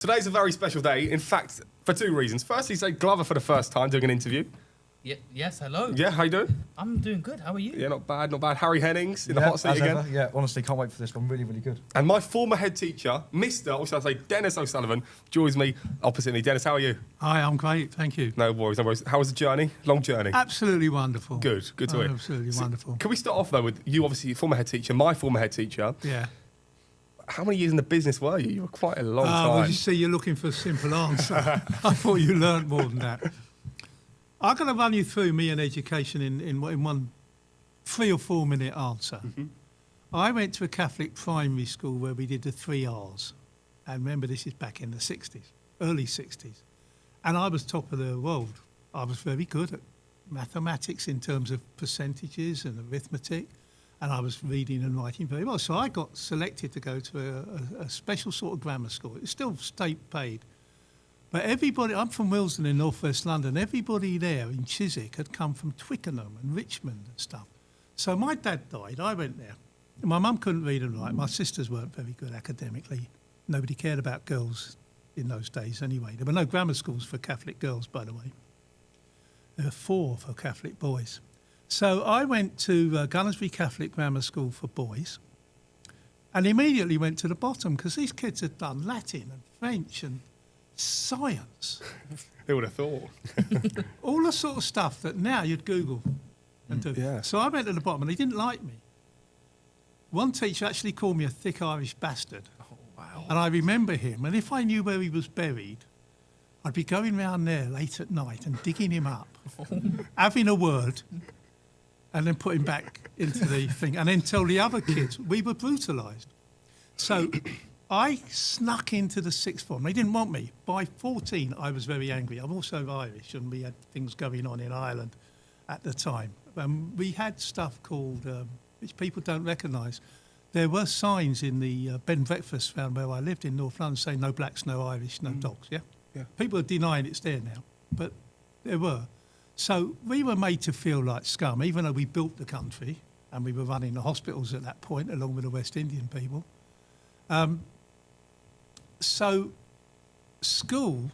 Today's a very special day, in fact, for two reasons. Firstly, say Glover for the first time doing an interview. Yes, hello. Yeah, how you doing? I'm doing good. How are you? Yeah, not bad, not bad. Harry Hennings in the hot seat again. Ever. Yeah, honestly, can't wait for this one. Really, really good. And my former head teacher, Mr. or shall I say Dennis O'Sullivan, joins me opposite me. Dennis, how are you? Hi, I'm great, thank you. No worries, no worries. How was the journey? Long journey? Absolutely wonderful. Good to hear. Absolutely wonderful. Can we start off, though, with you, obviously, former head teacher, my former head teacher. Yeah. How many years in the business were you? You were quite a long time. Well, you see, you're looking for a simple answer. I thought you learned more than that. I'm going to run you through me and education in one 3 or 4 minute answer. Mm-hmm. I went to a Catholic primary school where we did the 3 R's. And remember, this is back in the 60s, early 60s. And I was top of the world. I was very good at mathematics in terms of percentages and arithmetic. And I was reading and writing very well. So I got selected to go to a special sort of grammar school. It's still state paid. But everybody, I'm from Willesden in northwest London, everybody there in Chiswick had come from Twickenham and Richmond and stuff. So my dad died, I went there. My mum couldn't read and write, my sisters weren't very good academically. Nobody cared about girls in those days anyway. There were no grammar schools for Catholic girls, by the way. There were 4 for Catholic boys. So I went to Gunnersbury Catholic Grammar School for boys and immediately went to the bottom because these kids had done Latin and French and science. Who would have thought? All the sort of stuff that now you'd Google and do. Yeah. So I went to the bottom and they didn't like me. One teacher actually called me a thick Irish bastard. Oh, wow. And I remember him. And if I knew where he was buried, I'd be going round there late at night and digging him up, having a word, and then put him back into the thing, and then tell the other kids we were brutalised. So I snuck into the 6th form. They didn't want me. By 14, I was very angry. I'm also Irish, and we had things going on in Ireland at the time. We had stuff called, which people don't recognise. There were signs in the bed and breakfast round where I lived in North London saying no blacks, no Irish, no dogs, yeah? People are denying it's there now, but there were. So we were made to feel like scum, even though we built the country and we were running the hospitals at that point, along with the West Indian people. So school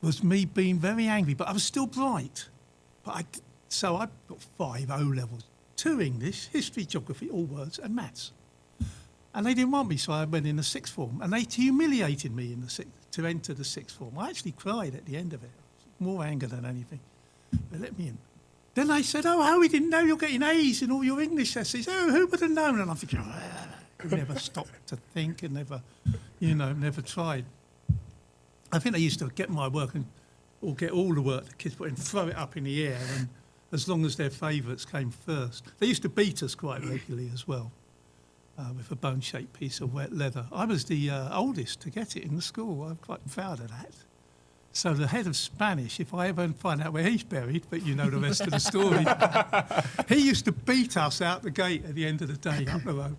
was me being very angry, but I was still bright. So I got 5 O-levels, 2 English, history, geography, all words, and maths. And they didn't want me, so I went in the 6th form. And they humiliated me to enter the 6th form. I actually cried at the end of it. More anger than anything. They let me in. Then they said, oh, how we didn't know you're getting A's in all your English essays. Oh, who would have known? And I'm thinking, never stopped to think and never tried. I think they used to get my work or get all the work the kids put in, throw it up in the air, and as long as their favourites came first. They used to beat us quite regularly as well, with a bone-shaped piece of wet leather. I was the oldest to get it in the school. I'm quite proud of that. So the head of Spanish, if I ever find out where he's buried, but you know the rest of the story, he used to beat us out the gate at the end of the day up the road.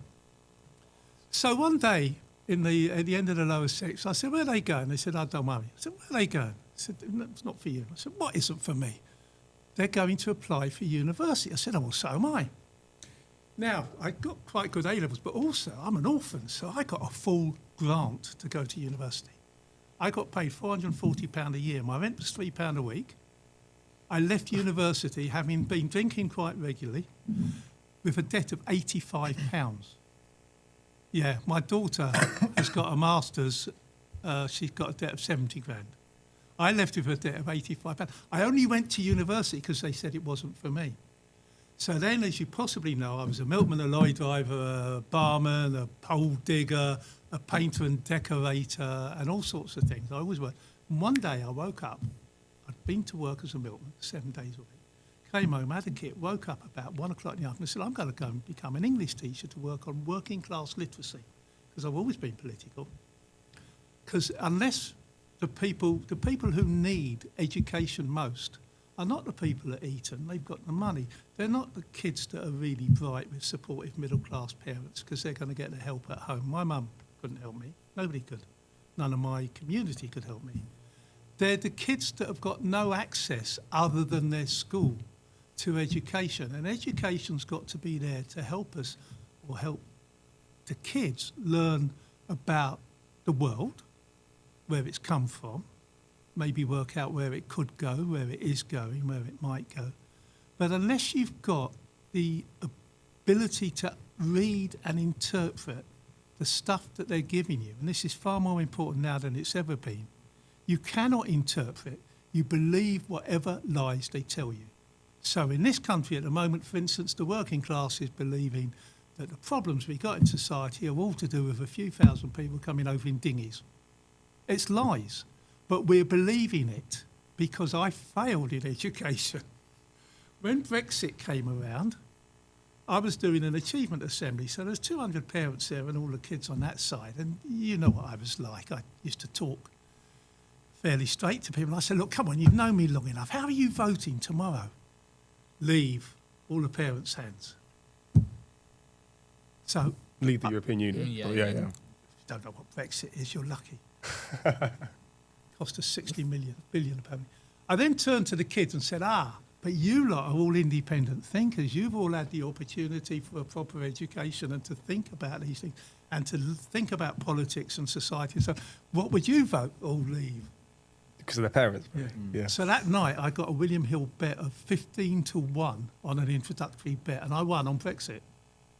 So one day, at the end of the lower six, I said, where are they going? They said, oh, don't worry. I said, where are they going? I said, no, it's not for you. I said, what isn't for me? They're going to apply for university. I said, oh, well, so am I. Now, I got quite good A-levels, but also I'm an orphan, so I got a full grant to go to university. I got paid £440 a year. My rent was £3 a week. I left university having been drinking quite regularly with a debt of £85. Yeah, my daughter has got a master's. She's got a debt of 70 grand. I left with a debt of £85. I only went to university because they said it wasn't for me. So then, as you possibly know, I was a milkman, a lorry driver, a barman, a pole digger, a painter and decorator, and all sorts of things. I always worked. And one day I woke up. I'd been to work as a milkman 7 days a week. Came home, had a kit, woke up about 1 o'clock in the afternoon and said, I'm going to go and become an English teacher to work on working class literacy, because I've always been political. Because unless the people who need education most are not the people at Eton. They've got the money. They're not the kids that are really bright with supportive middle-class parents, because they're going to get the help at home. My mum couldn't help me. Nobody could. None of my community could help me. They're the kids that have got no access other than their school to education. And education's got to be there to help us, or help the kids learn about the world, where it's come from, maybe work out where it could go, where it is going, where it might go. But unless you've got the ability to read and interpret the stuff that they're giving you, and this is far more important now than it's ever been, you cannot interpret, you believe whatever lies they tell you. So in this country at the moment, for instance, the working class is believing that the problems we got in society are all to do with a few thousand people coming over in dinghies. It's lies, but we're believing it because I failed in education. When Brexit came around, I was doing an achievement assembly, so there's 200 parents there and all the kids on that side, and you know what I was like. I used to talk fairly straight to people. I said, look, come on, you've known me long enough. How are you voting tomorrow? Leave. All the parents' hands. So... Leave the European Union. Yeah. Yeah. If you don't know what Brexit is, you're lucky. Cost us 60 billion apparently. I then turned to the kids and said, but you lot are all independent thinkers. You've all had the opportunity for a proper education and to think about these things and to think about politics and society. So what would you vote or leave? Because of their parents. Yeah. So that night I got a William Hill bet of 15-1 on an introductory bet, and I won on Brexit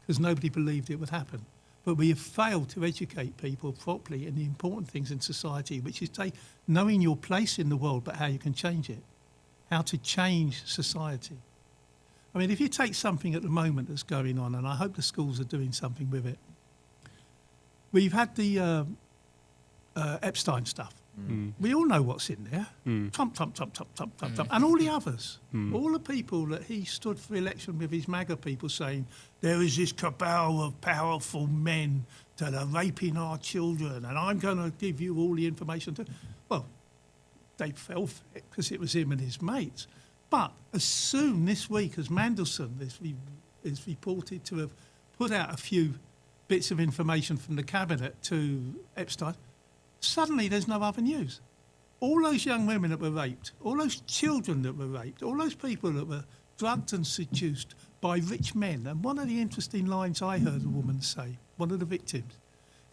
because nobody believed it would happen. But we have failed to educate people properly in the important things in society, which is knowing your place in the world, but how you can change it, how to change society. I mean, if you take something at the moment that's going on, and I hope the schools are doing something with it, we've had the Epstein stuff. We all know what's in there. Trump, and all the others. All the people that he stood for election with his MAGA people saying, there is this cabal of powerful men that are raping our children and I'm going to give you all the information. Well, they fell for it because it was him and his mates. But as soon this week as Mandelson is reported to have put out a few bits of information from the cabinet to Epstein, suddenly there's no other news. All those young women that were raped, all those children that were raped, all those people that were drugged and seduced by rich men. And one of the interesting lines I heard a woman say, one of the victims,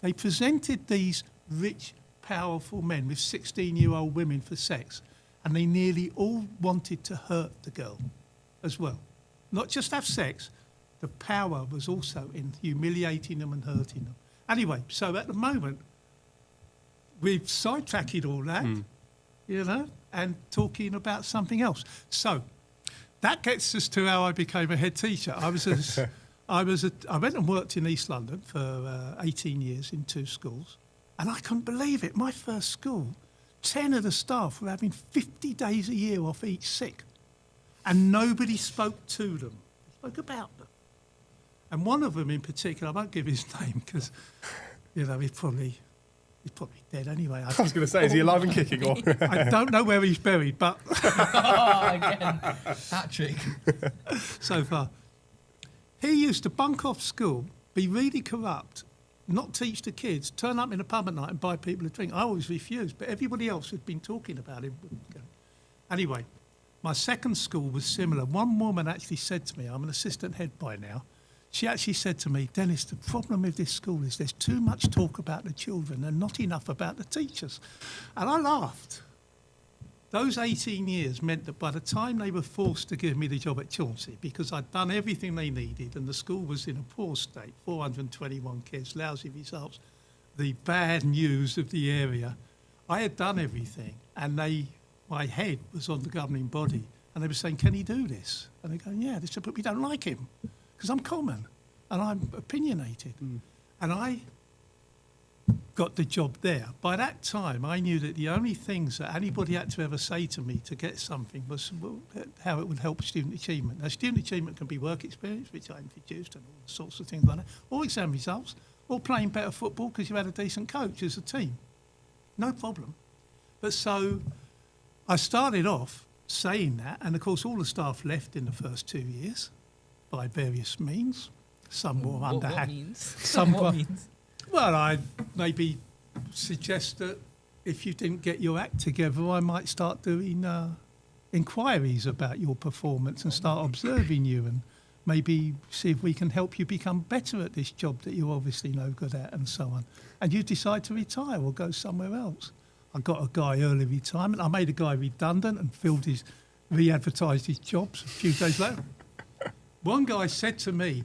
they presented these rich, powerful men with 16-year-old women for sex, and they nearly all wanted to hurt the girl as well. Not just have sex, the power was also in humiliating them and hurting them. Anyway, so at the moment, we've sidetracked all that, and talking about something else. So that gets us to how I became a head teacher. I went and worked in East London for 18 years in 2 schools, and I couldn't believe it. My first school, 10 of the staff were having 50 days a year off each sick, and nobody spoke to them. They spoke about them. And one of them in particular, I won't give his name because, he's probably dead anyway. I was going to say, is he alive and kicking? Or? I don't know where he's buried, but... Again, Patrick. So far. He used to bunk off school, be really corrupt, not teach the kids, turn up in a pub at night and buy people a drink. I always refused, but everybody else who'd been talking about him wouldn't go. Anyway, my second school was similar. One woman actually said to me, I'm an assistant head by now, she actually said to me, Dennis, the problem with this school is there's too much talk about the children and not enough about the teachers. And I laughed. Those 18 years meant that by the time they were forced to give me the job at Chauncey, because I'd done everything they needed and the school was in a poor state, 421 kids, lousy results, the bad news of the area, I had done everything. And my head was on the governing body. And they were saying, can he do this? And they go, yeah. They said, but we don't like him. Because I'm common and I'm opinionated. And I got the job there. By that time, I knew that the only things that anybody had to ever say to me to get something was how it would help student achievement. Now, student achievement can be work experience, which I introduced, and all sorts of things like that, or exam results, or playing better football because you had a decent coach as a team. No problem. But so I started off saying that, and of course all the staff left in the first 2 years. By various means, some more underhand. What means? Some what means? Well, I'd maybe suggest that if you didn't get your act together, I might start doing inquiries about your performance and start observing you and maybe see if we can help you become better at this job that you're obviously no good at and so on. And you decide to retire or go somewhere else. I got a guy early retirement. I made a guy redundant and re-advertised his jobs a few days later. One guy said to me,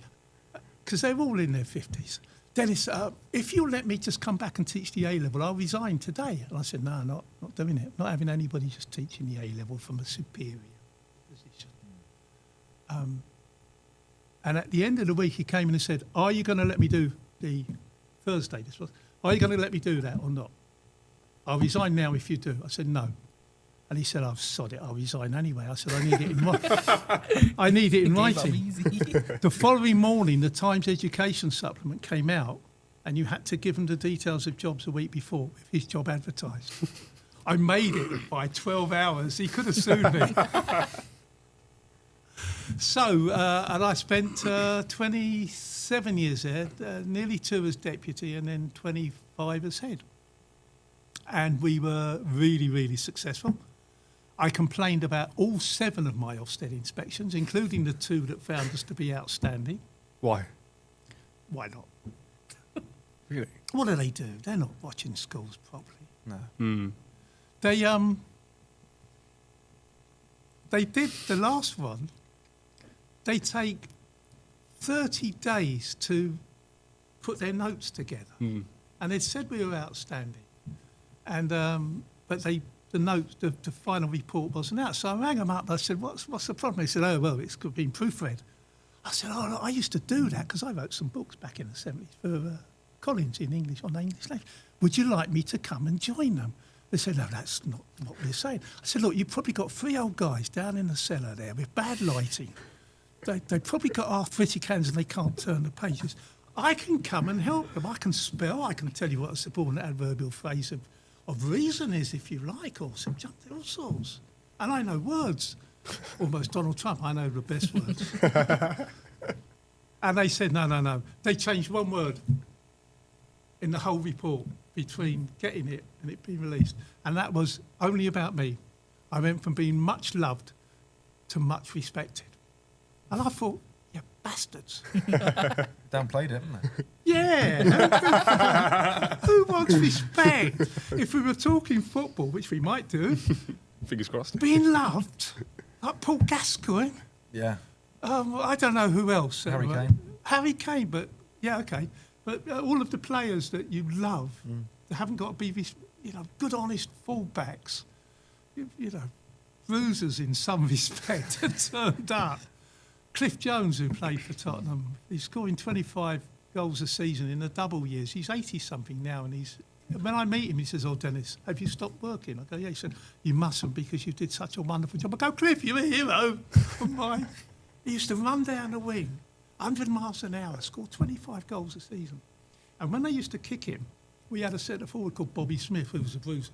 because they're all in their 50s, Dennis, if you'll let me just come back and teach the A-level, I'll resign today. And I said, no, not doing it. Not having anybody just teaching the A-level from a superior position. And at the end of the week, he came in and said, are you going to let me do the Thursday? This was. Are you going to let me do that or not? I'll resign now if you do. I said, no. And he said, I've sod it, I'll resign anyway. I said, I need it in writing. I need it in writing. The following morning, the Times Education supplement came out and you had to give him the details of jobs a week before with his job advertised. I made it by 12 hours. He could have sued me. So, and I spent 27 years there, nearly 2 as deputy and then 25 as head. And we were really, really successful. I complained about all 7 of my Ofsted inspections, including the 2 that found us to be outstanding. Why? Why not? Really? What do? They're not watching schools properly. No. Mm. They did the last one. They take 30 days to put their notes together. Mm. And they said we were outstanding. And but the notes, the final report wasn't out. So I rang them up and I said, what's the problem? They said, oh, well, it's been proofread. I said, oh, look, I used to do that because I wrote some books back in the 70s for Collins in English, on English language. Would you like me to come and join them? They said, no, that's not what we're saying. I said, look, you've probably got 3 old guys down in the cellar there with bad lighting. They've probably got arthritic hands and they can't turn the pages. I can come and help them. I can spell. I can tell you what a subordinate adverbial phrase of reason is, if you like, or subjunctive, all sorts. And I know words. Almost Donald Trump, I know the best words. And they said, no. They changed one word in the whole report between getting it and it being released. And that was only about me. I went from being much loved to much respected. And I thought, you bastards. Downplayed it, haven't they? Yeah. Who wants respect? If we were talking football, which we might do, Fingers crossed. being loved, like Paul Gascoigne, Yeah. I don't know who else. Harry Kane. Harry Kane, but yeah, okay. But all of the players that you love, they haven't got to be, good, honest fullbacks, bruisers in some respect, have turned up. Cliff Jones, who played for Tottenham, he's scoring 25 goals a season in the double years. He's 80-something now, and when I meet him, he says, oh, Dennis, have you stopped working? I go, yeah. He said, you mustn't because you did such a wonderful job. I go, Cliff, you're a hero of mine. He used to run down the wing, 100 miles an hour, score 25 goals a season. And when they used to kick him, we had a centre-forward called Bobby Smith, who was a bruiser.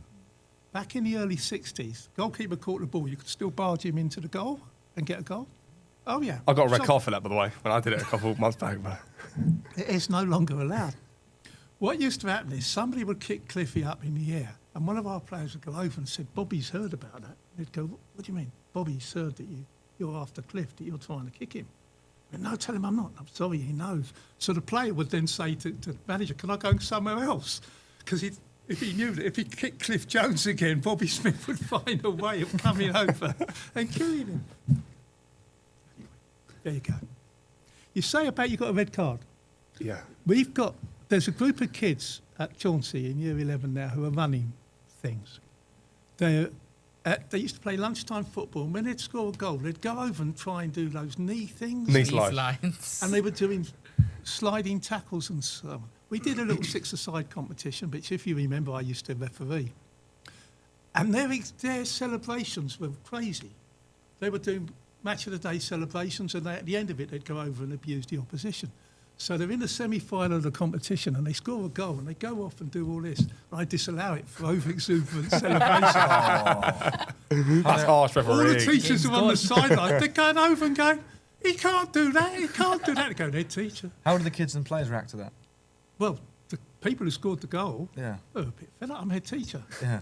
Back in the early 60s, goalkeeper caught the ball, you could still barge him into the goal and get a goal. Oh, yeah. I got a red card for that, by the way, when I did it a couple of months back. But it is no longer allowed. What used to happen is somebody would kick Cliffy up in the air, and one of our players would go over and said, Bobby's heard about that. And they'd go, what do you mean? Bobby's heard that you're after Cliff, that you're trying to kick him. And no, tell him I'm not. I'm sorry, he knows. So the player would then say to the manager, can I go somewhere else? Because if he knew that if he kicked Cliff Jones again, Bobby Smith would find a way of coming over and killing him. There you go. You say about you got a red card. yeah. There's a group of kids at Chauncey in year 11 now who are running things. They used to play lunchtime football, and when they'd score a goal, they'd go over and try and do those knee things. Knee Knee slide. slides. And they were doing sliding tackles and so on. We did a little six-a-side competition, which, if you remember, I used to referee. And their celebrations were crazy. They were doing match of the day celebrations, and at the end of it, they'd go over and abuse the opposition. So they're in the semi-final of the competition, and they score a goal, and they go off and do all this. And I disallow it for over-exuberant celebration. That's harsh All the refereeing. teachers It's are on the good. sideline. They're going over and going, he can't do that, he can't do that. They go, their teacher. How do the kids and players react to that? Well, the people who scored the goal Yeah. are a bit fed up. I'm head teacher. Yeah.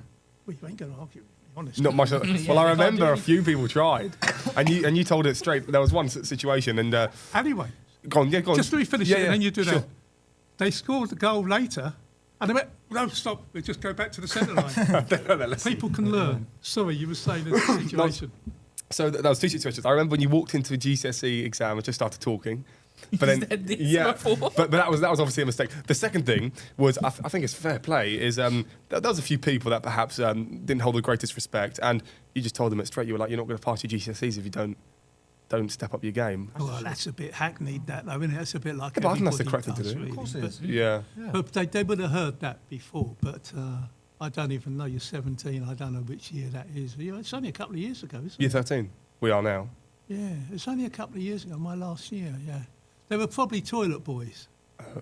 Well, you ain't going to argue with me, honestly. Not much. Yeah, Well, I they can't remember do a few people tried, and you told it straight. There was one situation, and Anyway, go on. just let me finish Yeah, it, and then you do sure. that. They scored the goal later, And I went, no, stop. Let's just go back to the centre line. People can learn. Sorry, you were saying the situation. So that was two situations. I remember when you walked into a GCSE exam and just started talking. But then, but that was obviously a mistake. The second thing was, I think it's fair play, is there was a few people that perhaps didn't hold the greatest respect, and you just told them it straight. You were like, you're not going to pass your GCSEs if you don't step up your game. Well, that's a bit hackneyed, that though, isn't it? That's a bit like. Yeah, but I think that's the correct thing to do. Really. Of course it is. Yeah. But they would have heard that before. But I don't even know. You're 17. I don't know which year that is. It's only a couple of years ago, isn't it? Year 13. We are now. Yeah, it's only a couple of years ago. My last year. Yeah, they were probably toilet boys.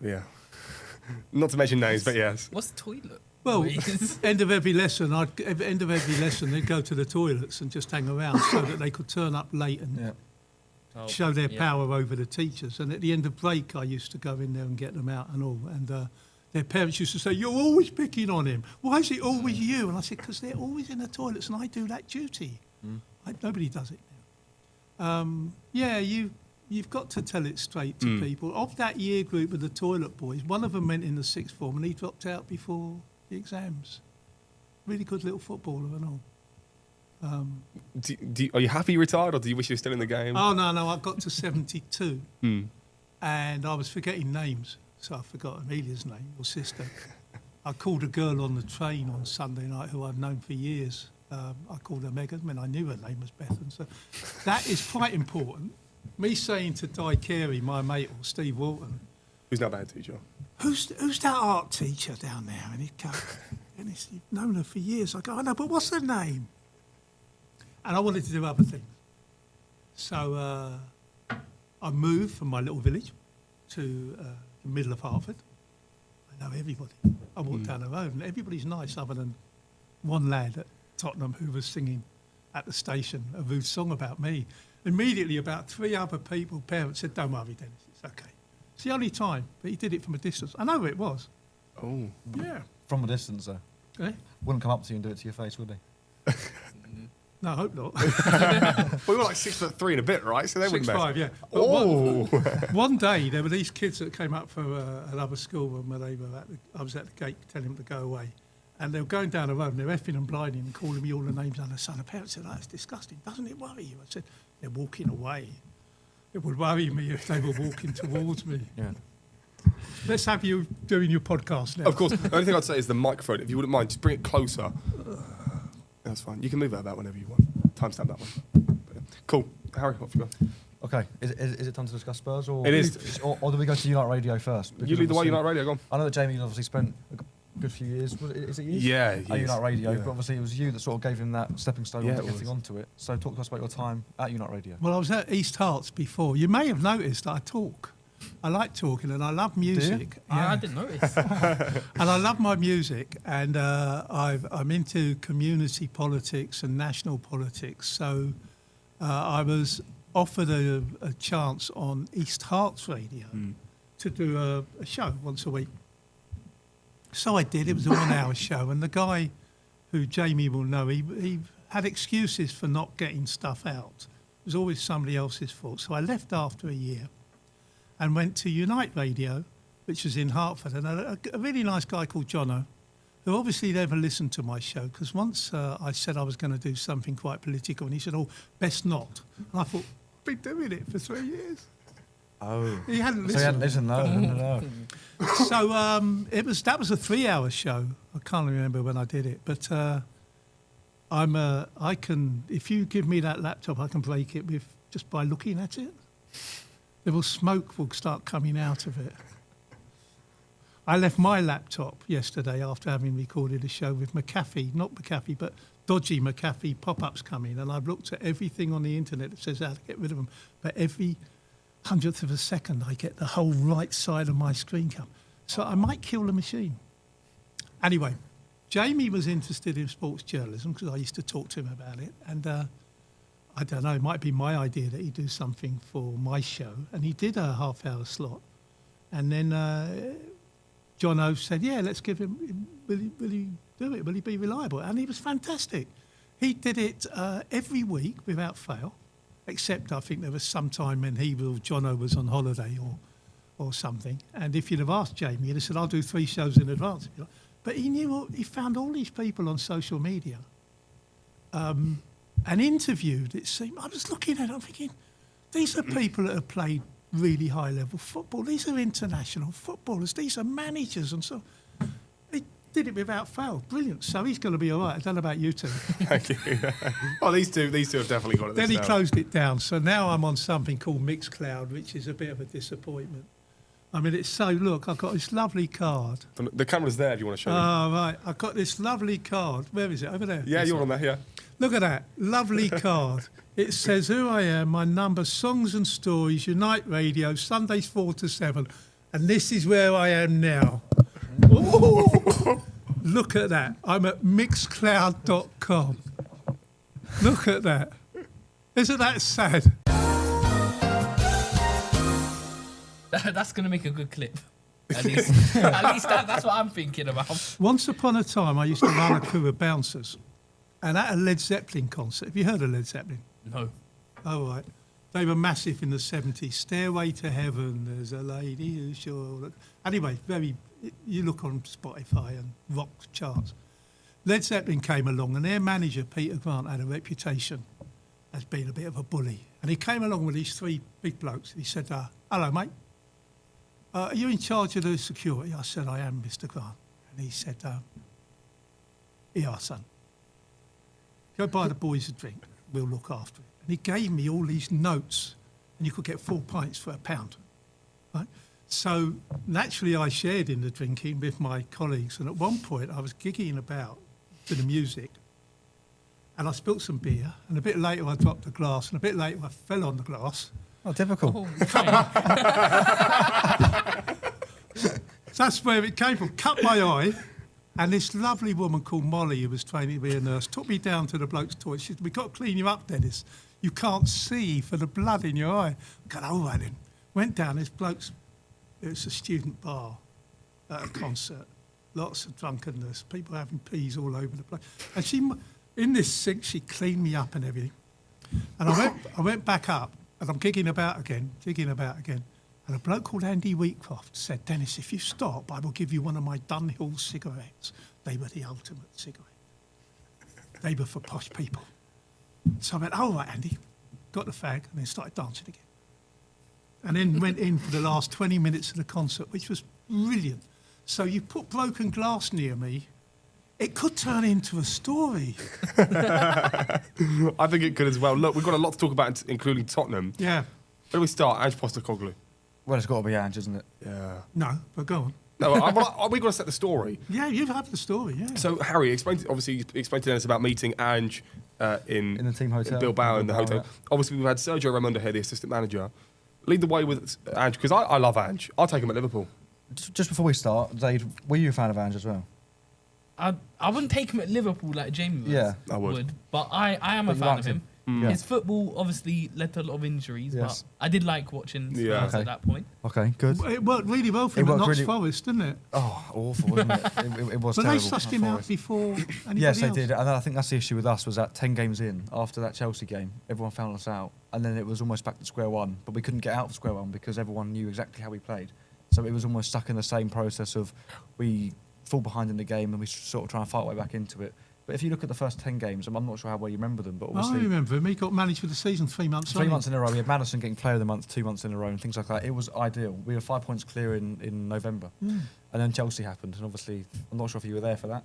Yeah. Not to mention names, but yes. What's toilet? Well, end of every lesson, they'd go to the toilets and just hang around so that they could turn up late and show their power over the teachers. And at the end of break, I used to go in there and get them out and all. And their parents used to say, "You're always picking on him. Why is it always you?" And I said, "Because they're always in the toilets and I do that duty. Nobody does it now." You've got to tell it straight to people. Of that year group of the toilet boys, one of them went in the sixth form and he dropped out before the exams. Really good little footballer and all. Are you happy you retired, or do you wish you were still in the game? Oh, no, I got to 72 and I was forgetting names. So I forgot Amelia's name, your sister. I called a girl on the train on Sunday night who I'd known for years. I called her Megan. I mean, I knew her name was Bethan. So that is quite important. Me saying to Di Carey, my mate, or Steve Walton, who's not a bad teacher? Who's that art teacher down there? And he'd go, Dennis, you've known her for years. I go, I know, but what's her name? And I wanted to do other things. So I moved from my little village to the middle of Hertford. I know everybody. I walked down the road and everybody's nice other than one lad at Tottenham who was singing at the station a rude song about me. Immediately about 3 other people, parents said, "Don't worry, Dennis, it's okay." It's the only time, but he did it from a distance. I know where it was. Oh. Yeah. From a distance, though. Eh? Wouldn't come up to you and do it to your face, would they? No, I hope not. We were like 6'3" and a bit, right? So they wouldn't mess. 6'5", yeah. But Oh. one day, there were these kids that came up for another school where they were I was at the gate telling them to go away. And they were going down the road and they're effing and blinding and calling me all the names under the sun. The parents said, "Oh, that's disgusting. Doesn't it worry you?" I said, "They're walking away. It would worry me if they were walking towards me." Yeah. Let's have you doing your podcast now. Of course. The only thing I'd say is the microphone. If you wouldn't mind, just bring it closer. That's fine. You can move it about whenever you want. Timestamp that one. But, yeah. Cool. Harry, off you go. Okay, is it time to discuss Spurs? Or It is. Or do we go to Unite Radio first? You lead the way, Unite Radio, go on. I know that Jamie obviously spent a good few years. Is it years? Yeah, At years. Unite Radio, Yeah. but obviously it was you that sort of gave him that stepping stone Yeah, onto it getting was. onto it. So talk to us about your time at Unite Radio. Well, I was at East Herts before. You may have noticed that I talk. I like talking and I love music. Yeah, I didn't notice. And I love my music, and I'm into community politics and national politics. So I was offered a chance on East Herts Radio to do a show once a week. So I did. It was a 1 hour show, and the guy who Jamie will know, he had excuses for not getting stuff out. It was always somebody else's fault. So I left after a year and went to Unite Radio, which was in Hertford, and a really nice guy called Jono, who obviously never listened to my show, because once I said I was going to do something quite political, and he said, "Oh, best not." And I thought, I've been doing it for 3 years. Oh. He hadn't listened. So you hadn't listened, no. So that was a 3 hour show. I can't remember when I did it, but I can, if you give me that laptop, I can break it with just by looking at it. Smoke will start coming out of it. I left my laptop yesterday after having recorded a show with not McAfee, but dodgy McAfee pop-ups coming, and I've looked at everything on the internet that says how to get rid of them, but every 100th of a second I get the whole right side of my screen come. So I might kill the machine. Anyway, Jamie was interested in sports journalism because I used to talk to him about it, and I don't know, it might be my idea that he do something for my show. And he did a half-hour slot. And then John O said, "Yeah, let's give him, will he do it? Will he be reliable?" And he was fantastic. He did it every week without fail, except I think there was some time when John O was on holiday or something. And if you'd have asked Jamie, he'd have said, I'll do 3 shows in advance. If you like. But he found all these people on social media and interviewed, it seemed. I was looking at it, I'm thinking, these are people that have played really high-level football. These are international footballers. These are managers and so on. He did it without fail. Brilliant. So he's going to be all right. I don't know about you two. Thank you. Oh, these two have definitely got it. Then he closed it down. So now I'm on something called Mixcloud, which is a bit of a disappointment. I mean, it's so, look, I've got this lovely card. The camera's there if you want to show me. Oh, right. I've got this lovely card. Where is it? Over there? Yeah, you're on there, yeah. Look at that. Lovely card. It says who I am, my number, songs and stories, Unite Radio, Sundays 4 to 7. And this is where I am now. Ooh. Look at that. I'm at mixcloud.com. Look at that. Isn't that sad? That's going to make a good clip. At least that's what I'm thinking about. Once upon a time, I used to run a crew of bouncers. And at a Led Zeppelin concert, have you heard of Led Zeppelin? No. Oh, right. They were massive in the 70s. Stairway to Heaven, there's a lady who's sure. Anyway, you look on Spotify and rock charts. Led Zeppelin came along and their manager, Peter Grant, had a reputation as being a bit of a bully. And he came along with these 3 big blokes. He said, hello, mate. Are you in charge of the security? I said, I am, Mr. Grant. And he said, here, son. Go buy the boys a drink. We'll look after it. And he gave me all these notes, and you could get 4 pints for £1. Right? So naturally, I shared in the drinking with my colleagues. And at one point, I was gigging about to the music, and I spilt some beer. And a bit later, I dropped a glass, and a bit later, I fell on the glass. Oh, typical. Oh, That's where it came from. Cut my eye. And this lovely woman called Molly, who was training to be a nurse, took me down to the bloke's toilet. She said, we've got to clean you up, Dennis. You can't see for the blood in your eye. I got, all right then. Went down, this bloke's, it was a student bar at a concert. Lots of drunkenness, people having peas all over the place. And she, in this sink, she cleaned me up and everything. And I went back up, and I'm gigging about again. And a bloke called Andy Wheatcroft said, Dennis, if you stop, I will give you one of my Dunhill cigarettes. They were the ultimate cigarette. They were for posh people. So I went, all right, Andy. Got the fag and then started dancing again. And then went in for the last 20 minutes of the concert, which was brilliant. So you put broken glass near me, it could turn into a story. I think it could as well. Look, we've got a lot to talk about, including Tottenham. Yeah. Where do we start? Ange Postecoglou. Well, it's got to be Ange, isn't it? Yeah. No, but go on. No, we've got to set the story. Yeah, you have the story, yeah. So, Harry, explain to Dennis about meeting Ange in the team hotel. In Bilbao, in the hotel. Yeah. Obviously, we've had Sergio Raimondo here, the assistant manager. Lead the way with Ange, because I love Ange. I'll take him at Liverpool. Just before we start, Zaid, were you a fan of Ange as well? I wouldn't take him at Liverpool like Jamie was, Yeah, I would. But I am a you fan liked of him. Yeah. His football obviously led to a lot of injuries, Yes. but I did like watching Spurs Yeah. Okay. at that point. Okay, good. It worked really well for him at Notts Forest, didn't it? Oh, awful, wasn't it? It was But terrible. they sussed him out before anybody Yes, they else. did. And I think that's the issue with us, was that 10 games in, after that Chelsea game, everyone found us out. And then it was almost back to square one. But we couldn't get out of square one because everyone knew exactly how we played. So it was almost stuck in the same process of we fall behind in the game and we sort of try and fight our way back into it. But if you look at the first 10 games, I'm not sure how well you remember them, but I obviously... remember him. He got managed for the season 3 months. 3 months in a row. We had Maddison getting Player of the Month 2 months in a row and things like that. It was ideal. We were 5 points clear in November. And then Chelsea happened. And obviously, I'm not sure if you were there for that.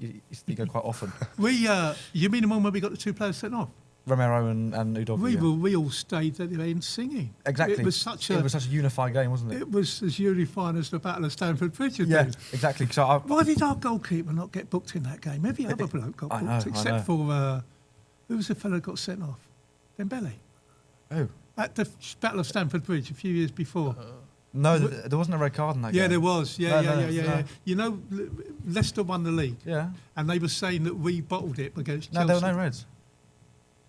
You go quite often. You mean the one where we got the 2 players sent off? Romero and Udogie. We all stayed at the end singing. Exactly. It was such a unified game, wasn't it? It was as unified as the Battle of Stamford Bridge had Yeah, been. exactly. So Why did our goalkeeper not get booked in that game? Every other bloke got booked, except for who was the fellow that got sent off? Dembele. Oh. At the Battle of Stamford Bridge a few years before. No, there wasn't a red card in that game. Yeah, there was. Yeah. No. You know, Leicester won the league. Yeah. And they were saying that we bottled it against No, Chelsea. there were no reds.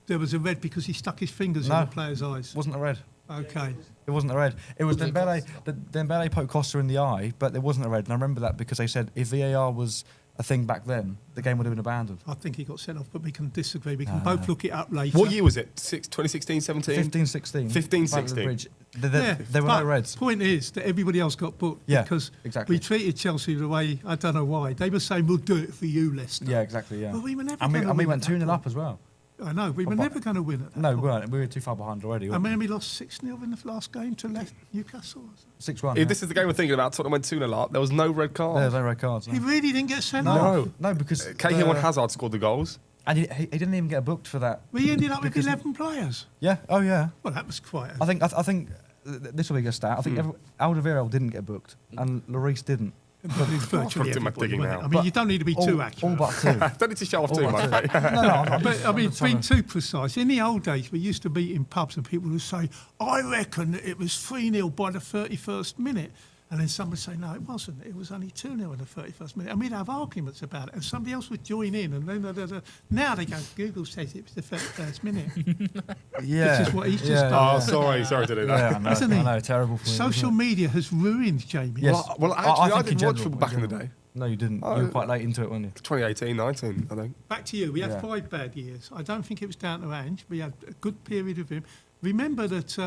There was a red because he stuck his fingers in the player's eyes. Wasn't a red. Okay. It wasn't a red. It was Dembele. Dembele poked Costa in the eye, but there wasn't a red. And I remember that because they said if VAR was a thing back then, the game would have been abandoned. I think he got sent off, but we can disagree. We can both look it up later. What year was it? 2016, 17? 15, 16. 15, 16. There were no reds. Point is that everybody else got booked because exactly. we treated Chelsea the way, I don't know why. They were saying, we'll do it for you, Leicester. Yeah, exactly, yeah. But we were never and we went 2-0 up as well. I know, we were never going to win it. No, we weren't. We were too far behind already. I mean, we lost 6-0 in the last game to Newcastle. 6-1. If this is the game we're thinking about, Tottenham went 2-0 up. There was no red card. There was no red cards. No. He really didn't get sent off. No, because Cahill and Hazard scored the goals. And he didn't even get booked for that. We ended up with 11 players. Yeah. Oh yeah. Well, that was quite. I think this will be a stat. I think Alderweireld didn't get booked, and Lloris didn't. Virtually I'm everybody, digging wasn't it? now. I mean, you don't need to be too accurate. All but two. Don't need to show off All too but much, two. mate. No, I'm not. But I mean, being too precise. In the old days, we used to meet in pubs and people would say, I reckon that it was 3-0 by the 31st minute. And then some would say, no, it wasn't. It was only 2-0 in the 31st minute. And we'd have arguments about it. And somebody else would join in. And then now they go, Google says it was the 31st minute. Yeah. Which is what he's just done. Oh, sorry to do that. Yeah, I know. Isn't he? I know, terrible for me. Social media has ruined Jamie. Yes. Well, actually, I think didn't in watch general, football back in the day. No, you didn't. You were quite late into it, weren't you? 2018, 19, I think. Back to you. We had Yeah. 5 bad years. I don't think it was down to Ange. We had a good period of him. Remember that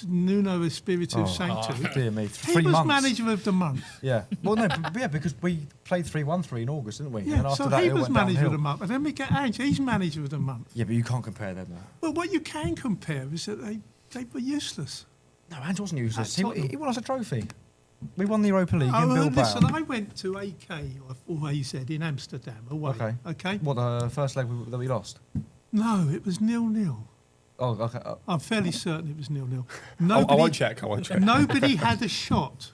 Nuno Espiritu Santo, Dear me. he 3 was months. manager of the month. Yeah. Well, no, because we played 3-1-3 in August, didn't we? Yeah, and after so that, he it was went manager downhill. of the month. And then we get Ange, he's manager of the month. Yeah, but you can't compare them now. Well, what you can compare is that they were useless. No, Ange wasn't useless. At Tottenham. He won us a trophy. We won the Europa League in Oh, Bilbao. listen, I went to AK or AZ in Amsterdam away. Okay. What, the first leg that we lost? No, it was 0-0. Oh, okay. I'm fairly certain it was 0-0. I won't check. Nobody had a shot.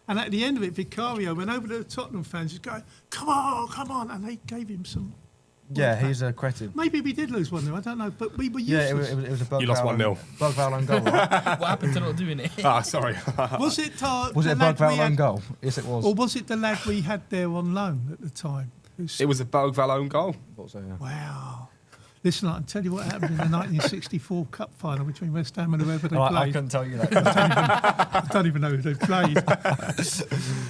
And at the end of it, Vicario went over to the Tottenham fans and going, come on. And they gave him some. Yeah, he's a cretin. Maybe we did lose 1-0, I don't know. But we were Yeah, useless. it was a bug You lost foul 1-0. Bug foul on goal, right? What happened to not doing it? Sorry. Was it Was it a bug foul on had, goal? Yes, it was. or was it the lad we had there on loan at the time? It was a Bergvall own goal. Thought so, yeah. Wow. Listen, I can tell you what happened in the 1964 Cup final between West Ham and whoever they I played. couldn't tell you that. I don't even know who they played.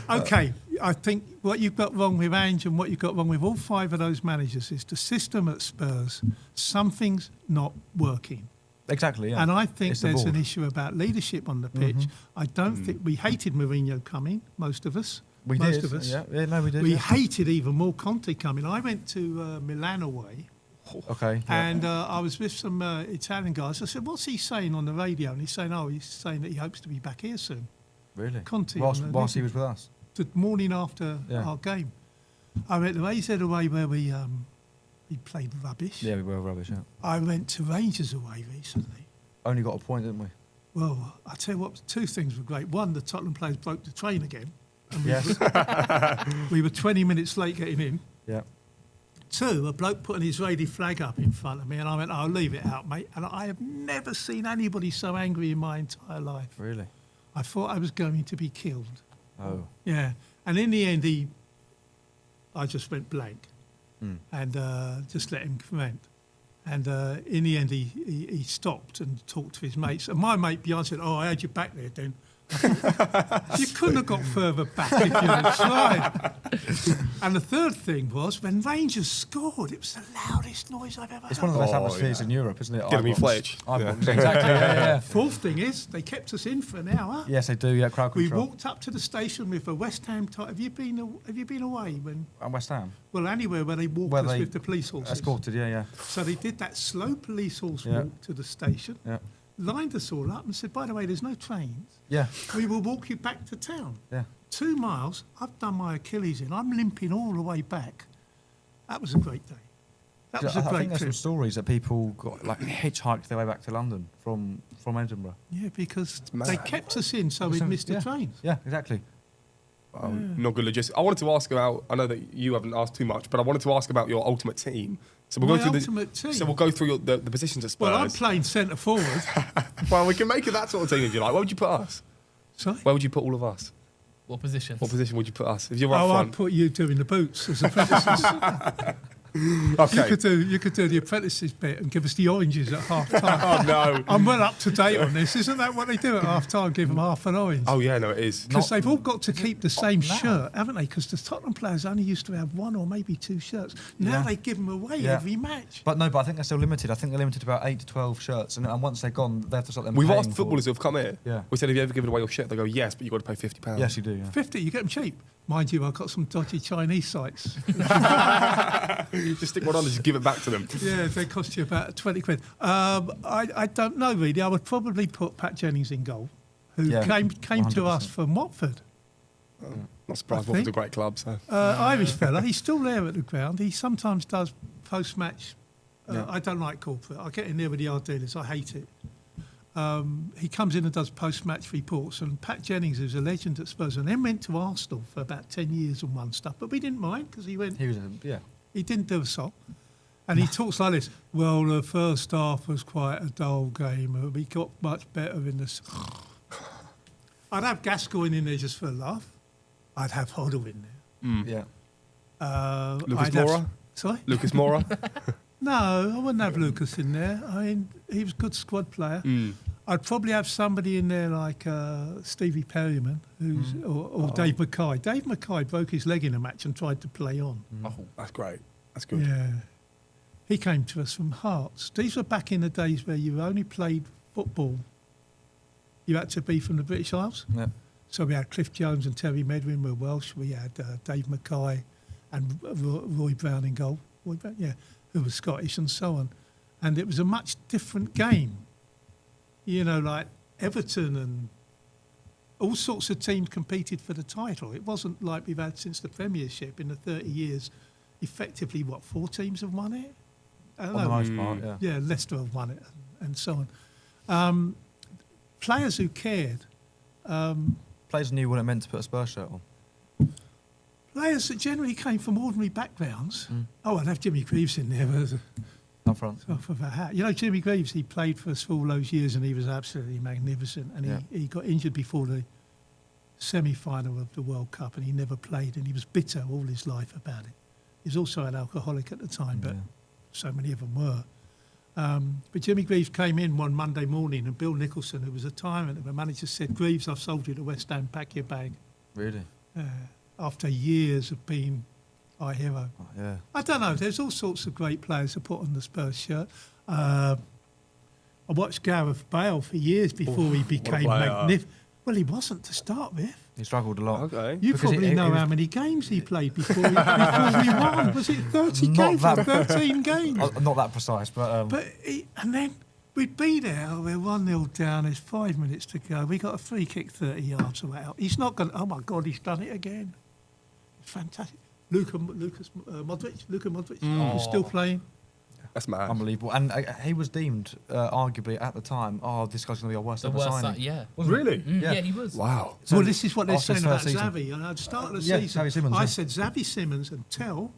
Okay, I think what you've got wrong with Ange and what you've got wrong with all 5 of those managers is the system at Spurs. Something's not working. Exactly, yeah. And I think It's the there's an board. issue about leadership on the pitch. I don't think we hated Mourinho coming, most of us. We most did. of us. Yeah, no, we did. We yeah. hated even more Conte coming. I went to Milan away. Okay. Yeah. And I was with some Italian guys. I said, what's he saying on the radio? And he's saying that he hopes to be back here soon. Really? Conte. Whilst he was with us? The morning after our game. I went to AZ away where we played rubbish. Yeah, we were rubbish, yeah. I went to Rangers away recently. Only got a point, didn't we? Well, I tell you what, 2 things were great. One, the Tottenham players broke the train again. And Yes. we were 20 minutes late getting in. Yeah. 2, a bloke putting his Israeli flag up in front of me, and I went, "I'll leave it out, mate." And I have never seen anybody so angry in my entire life. Really? I thought I was going to be killed. Oh. Yeah. And in the end, I just went blank and just let him vent. And in the end, he stopped and talked to his mates. And my mate beyond said, "Oh, I had you back there, then." You couldn't have got further back if you had tried. And the third thing was when Rangers scored, it was the loudest noise I've ever It's heard. one of the best atmospheres in Europe, isn't it? Giving me Ibrox. Fletch. Ibrox, exactly, yeah. Fourth thing is they kept us in for an hour. Yes, they do, yeah, crowd We control. walked up to the station with a West Ham type. Have you been away when? And West Ham? Well, anywhere where they walked Where us they with the police horses. Escorted, yeah. So they did that slow police horse Yeah. walk to the station, Yeah. lined us all up, and said, "By the way, there's no trains. Yeah, We will walk you back to town." yeah. 2 miles. I've done my Achilles in. I'm limping all the way back. That was a great day. That was a I think great there's some trip. stories that people got like hitchhiked their way back to London from Edinburgh. Yeah, because mad. they kept us in, so we'd missed the yeah. trains. Yeah, exactly. Not good logistics. I wanted to ask about. I know that you haven't asked too much, but I wanted to ask about your ultimate team. So we'll My go through ultimate team? So we'll go through the positions at Spurs. Well, I'm playing centre forward. Well, we can make it that sort of team if you like. Where would you put us? Sorry? Where would you put all of us? What position? What position would you put us? If you're up Oh, I'd front. put you doing the boots as a predecessor. Okay. You could do the apprentices bit and give us the oranges at half time. Oh, no. I'm well up to date on this. Isn't that what they do at half time? Give them half an orange. Oh, yeah, no, it is. Because they've all got to keep the same shirt, haven't they? Because the Tottenham players only used to have one or maybe two shirts. Now they give them away every match. But I think they're still limited. I think they're limited to about 8 to 12 shirts. And once they're gone, they have to start them We've paying asked footballers who have come here. Yeah. We said, have you ever given away your shirt? They go, yes, but you've got to pay £50. Yes, you do, yeah. 50, you get them cheap. Mind you, I've got some dodgy Chinese sites. Just stick one on and just give it back to them. Yeah, they cost you about 20 quid. I don't know, really. I would probably put Pat Jennings in goal, who came to us from Watford. Not surprised, Watford's a great club. So. Irish fella. He's still there at the ground. He sometimes does post-match. I don't like corporate. I get in there with the yard dealers. I hate it. He comes in and does post-match reports, and Pat Jennings is a legend at Spurs, and then went to Arsenal for about 10 years and won stuff, but we didn't mind because he went. He didn't do a soul, and he talks like this. Well, the first half was quite a dull game. We got much better in this. I'd have Gascoigne in there just for a laugh. I'd have Hoddle in there. Lucas Moura. Sorry, Lucas Moura. No, I wouldn't have Lucas in there. I mean, he was a good squad player. I'd probably have somebody in there like Stevie Perryman, or Dave Mackay. Dave Mackay broke his leg in a match and tried to play on. Oh, that's great. That's good. Yeah. He came to us from Hearts. These were back in the days where you only played football. You had to be from the British Isles. Yeah. So we had Cliff Jones and Terry Medwin were Welsh. We had Dave Mackay and Roy Brown in goal. Roy Brown, who was Scottish and so on. And it was a much different game. You know, like Everton and all sorts of teams competed for the title. It wasn't like we've had since the Premiership in the 30 years. Effectively, 4 teams have won it? I don't know. On the most part, yeah. Yeah, Leicester have won it and so on. Players who cared. Players knew what it meant to put a Spurs shirt on. Players that generally came from ordinary backgrounds. Oh, I'd have Jimmy Greaves in there. Up front. Off of a hat. You know, Jimmy Greaves, he played for us for all those years and he was absolutely magnificent. And he got injured before the semi-final of the World Cup and he never played and he was bitter all his life about it. He was also an alcoholic at the time, but so many of them were. But Jimmy Greaves came in one Monday morning and Bill Nicholson, who was a tyrant, the manager said, Greaves, I've sold you to West Ham, pack your bag. Really? After years of being our hero. Oh, yeah. I don't know, there's all sorts of great players to put on the Spurs shirt. I watched Gareth Bale for years before he became magnificent. Well, he wasn't to start with. He struggled a lot. Okay. You probably know how many games he played before we won. Was it 30 games or 13 games? Not that precise, but... and then we'd be there, we're 1-0 down, there's 5 minutes to go. We got a free kick 30 yards away. He's not going to... Oh, my God, he's done it again. It's fantastic. Luka Modric was still playing. That's mad. Unbelievable. And he was deemed, arguably at the time, this guy's going to be our worst ever signing. Really? Yeah, he was. Wow. So well, this is what they're saying about season. Xavi. And at the start of the season, Simmons, I said Xavi Simmons and Tell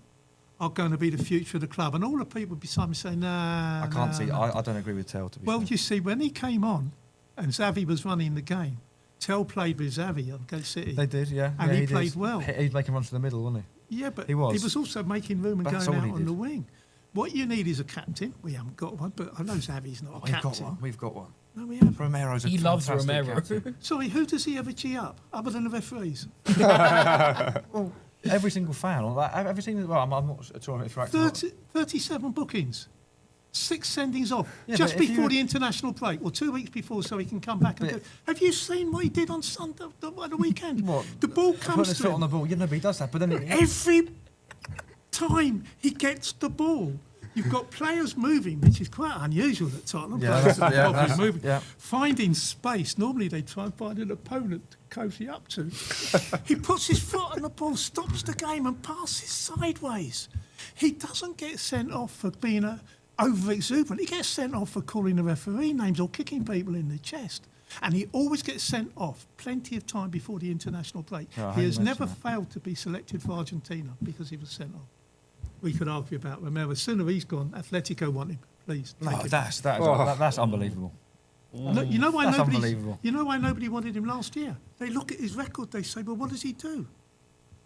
are going to be the future of the club. And all the people beside me say, nah. I can't see. I don't agree with Tell, to be fair. Well, you see, when he came on and Xavi was running the game, Tell played with Xavi on Gate City. They did, yeah. And he played well. He'd make him run to the middle, wouldn't he? Yeah, but he was also making room and going out on the wing. What you need is a captain. We haven't got one, but I know Xavi's not a captain. We've got one. No, we haven't. Romero's a He loves fantastic Romero. captain. Sorry, who does he ever G up, other than the referees? Well, every single fan, every single... Well, I'm not sure if you're actually... 37 bookings. 6 sendings off, Yeah, just before the international break, or 2 weeks before, so he can come back and do. Have you seen what he did on Sunday, the weekend? What? The ball Putting comes his to foot him. on the ball. Yeah, no, but he does that. But then Every time he gets the ball, you've got players moving, which is quite unusual at Tottenham. Players moving, finding space. Normally they try and find an opponent to cozy up to. He puts his foot on the ball, stops the game and passes sideways. He doesn't get sent off for being over-exuberant. He gets sent off for calling the referee names or kicking people in the chest. And he always gets sent off plenty of time before the international break. He has never failed to be selected for Argentina because he was sent off. We could argue about Romero. As soon as he's gone, Atletico want him. Please. No, that's unbelievable. No, you know why That's unbelievable. You know why nobody wanted him last year? They look at his record. They say, "Well, what does he do?